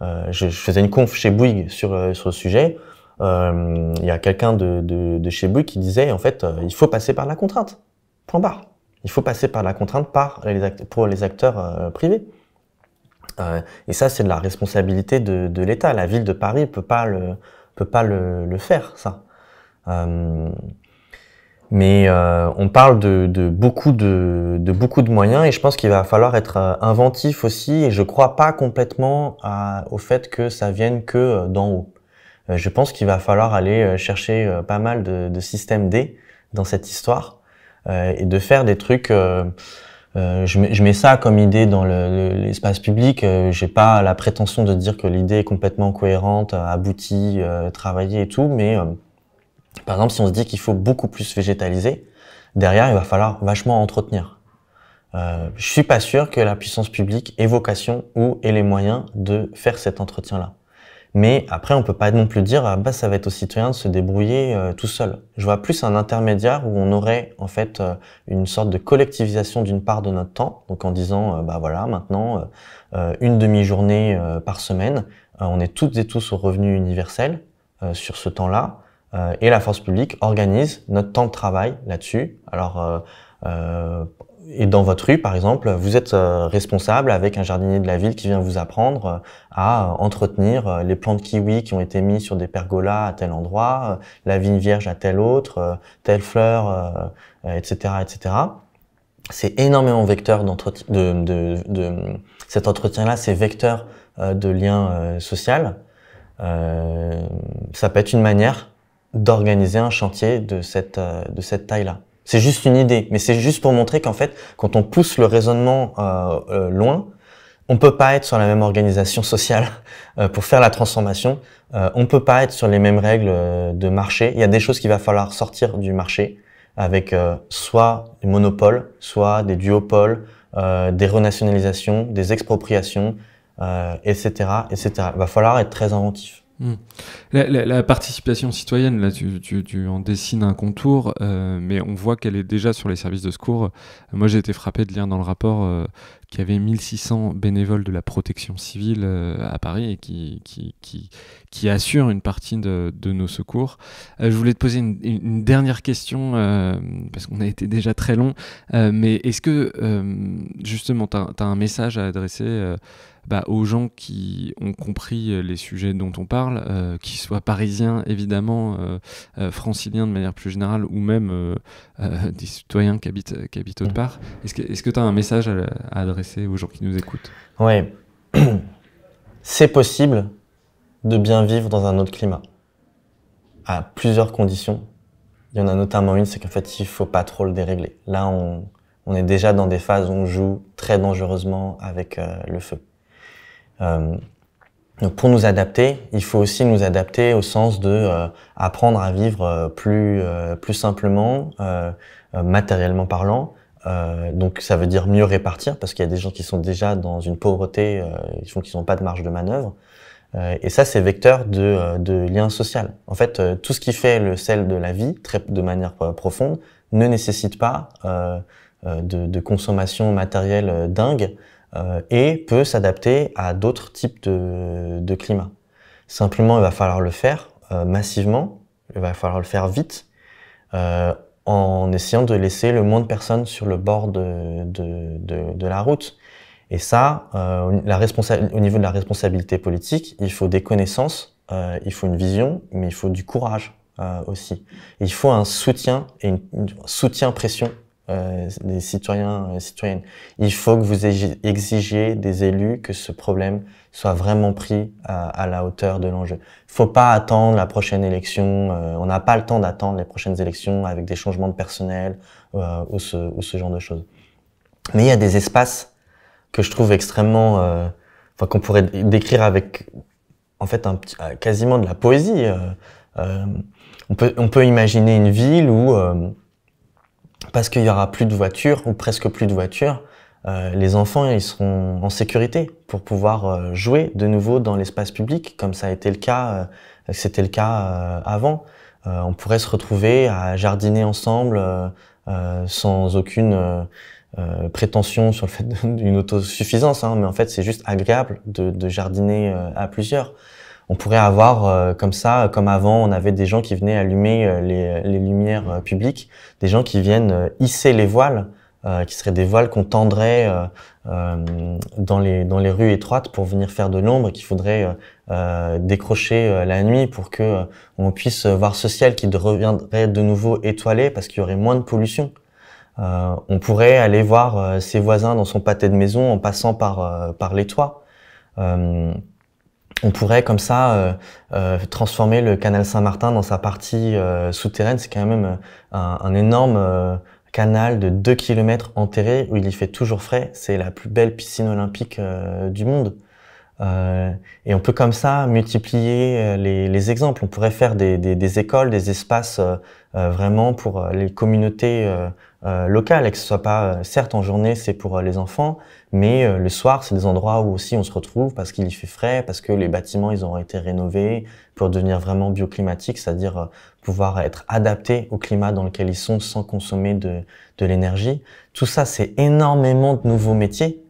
je faisais une conf chez Bouygues sur le sujet. Il y a quelqu'un de chez Bouygues qui disait en fait il faut passer par la contrainte. Point barre. Il faut passer par la contrainte pour les acteurs privés. Et ça, c'est de la responsabilité de l'État. La ville de Paris peut pas le faire, ça. Mais on parle de beaucoup de moyens, et je pense qu'il va falloir être inventif aussi. Et je crois pas complètement au fait que ça vienne que d'en haut. Je pense qu'il va falloir aller chercher pas mal de systèmes D dans cette histoire et de faire des trucs. Je mets ça comme idée dans l'espace public. J'ai pas la prétention de dire que l'idée est complètement cohérente, aboutie, travaillée et tout, mais par exemple, si on se dit qu'il faut beaucoup plus végétaliser, derrière, il va falloir vachement entretenir. Je suis pas sûr que la puissance publique ait vocation ou ait les moyens de faire cet entretien-là. Mais après, on peut pas non plus dire ça va être aux citoyens de se débrouiller tout seul. Je vois plus un intermédiaire où on aurait en fait une sorte de collectivisation d'une part de notre temps, donc en disant voilà, maintenant une demi-journée par semaine, on est toutes et tous au revenu universel sur ce temps-là, et la force publique organise notre temps de travail là-dessus. Alors et dans votre rue, par exemple, vous êtes responsable avec un jardinier de la ville qui vient vous apprendre à entretenir les plants de kiwi qui ont été mis sur des pergolas à tel endroit, la vigne vierge à tel autre, telle fleur, etc., etc. C'est énormément vecteur cet entretien-là, c'est vecteur de lien social. Ça peut être une manière d'organiser un chantier de cette taille-là. C'est juste une idée, mais c'est juste pour montrer qu'en fait, quand on pousse le raisonnement loin, on peut pas être sur la même organisation sociale pour faire la transformation. On peut pas être sur les mêmes règles de marché. Il y a des choses qu'il va falloir sortir du marché avec soit des monopoles, soit des duopoles, des renationalisations, des expropriations, etc., etc. Il va falloir être très inventif. La participation citoyenne, là, tu en dessines un contour, mais on voit qu'elle est déjà sur les services de secours. Moi, j'ai été frappé de lire dans le rapport qu'il y avait 1600 bénévoles de la protection civile à Paris et qui assurent une partie de nos secours. Je voulais te poser une dernière question, parce qu'on a été déjà très long, mais est-ce que, justement, tu as un message à adresser aux gens qui ont compris les sujets dont on parle, qu'ils soient parisiens évidemment, franciliens de manière plus générale, ou même des citoyens qui habitent autre part. Est-ce que tu as un message à adresser aux gens qui nous écoutent? Ouais, c'est possible de bien vivre dans un autre climat, à plusieurs conditions. Il y en a notamment une, c'est qu'en fait il faut pas trop le dérégler. Là on est déjà dans des phases où on joue très dangereusement avec le feu. Donc pour nous adapter, il faut aussi nous adapter au sens de apprendre à vivre plus simplement, matériellement parlant. Donc ça veut dire mieux répartir, parce qu'il y a des gens qui sont déjà dans une pauvreté, qui n'ont pas de marge de manœuvre. Et ça, c'est vecteur de lien social. En fait, tout ce qui fait le sel de la vie, de manière profonde, ne nécessite pas de consommation matérielle dingue, et peut s'adapter à d'autres types de climats. Simplement, il va falloir le faire massivement, il va falloir le faire vite, en essayant de laisser le moins de personnes sur le bord de la route. Et ça, au niveau de la responsabilité politique, il faut des connaissances, il faut une vision, mais il faut du courage aussi. Et il faut un soutien et un soutien-pression des citoyens et citoyennes. Il faut que vous exigiez des élus que ce problème soit vraiment pris à la hauteur de l'enjeu. Il faut pas attendre la prochaine élection. On n'a pas le temps d'attendre les prochaines élections avec des changements de personnel ou ce genre de choses. Mais il y a des espaces que je trouve extrêmement, qu'on pourrait décrire avec, en fait, quasiment de la poésie. On peut imaginer une ville où, parce qu'il y aura plus de voitures ou presque plus de voitures, les enfants ils seront en sécurité pour pouvoir jouer de nouveau dans l'espace public, comme ça a été le cas, c'était le cas avant. On pourrait se retrouver à jardiner ensemble sans aucune prétention sur le fait d'une autosuffisance, hein, mais en fait c'est juste agréable de jardiner à plusieurs. On pourrait avoir comme ça, comme avant, on avait des gens qui venaient allumer les lumières publiques, des gens qui viennent hisser les voiles, qui seraient des voiles qu'on tendrait dans les rues étroites pour venir faire de l'ombre, qu'il faudrait décrocher la nuit pour que on puisse voir ce ciel qui reviendrait de nouveau étoilé parce qu'il y aurait moins de pollution. On pourrait aller voir ses voisins dans son pâté de maison en passant par les toits. On pourrait comme ça transformer le canal Saint-Martin dans sa partie souterraine. C'est quand même un énorme canal de 2 km enterré où il y fait toujours frais. C'est la plus belle piscine olympique du monde. Et on peut comme ça multiplier les exemples. On pourrait faire des écoles, des espaces vraiment pour les communautés locales, et que ce soit pas, certes en journée c'est pour les enfants, mais le soir c'est des endroits où aussi on se retrouve parce qu'il y fait frais, parce que les bâtiments ils ont été rénovés pour devenir vraiment bioclimatiques, c'est-à-dire pouvoir être adaptés au climat dans lequel ils sont sans consommer de l'énergie. Tout ça c'est énormément de nouveaux métiers,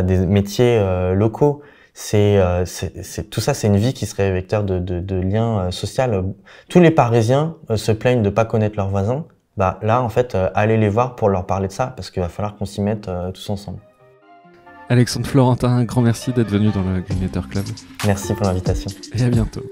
des métiers locaux. Tout ça, c'est une vie qui serait vecteur de liens sociaux. Tous les Parisiens se plaignent de pas connaître leurs voisins. Bah là, en fait, allez les voir pour leur parler de ça, parce qu'il va falloir qu'on s'y mette tous ensemble. Alexandre Florentin, un grand merci d'être venu dans le Green Letter Club. Merci pour l'invitation. Et à bientôt.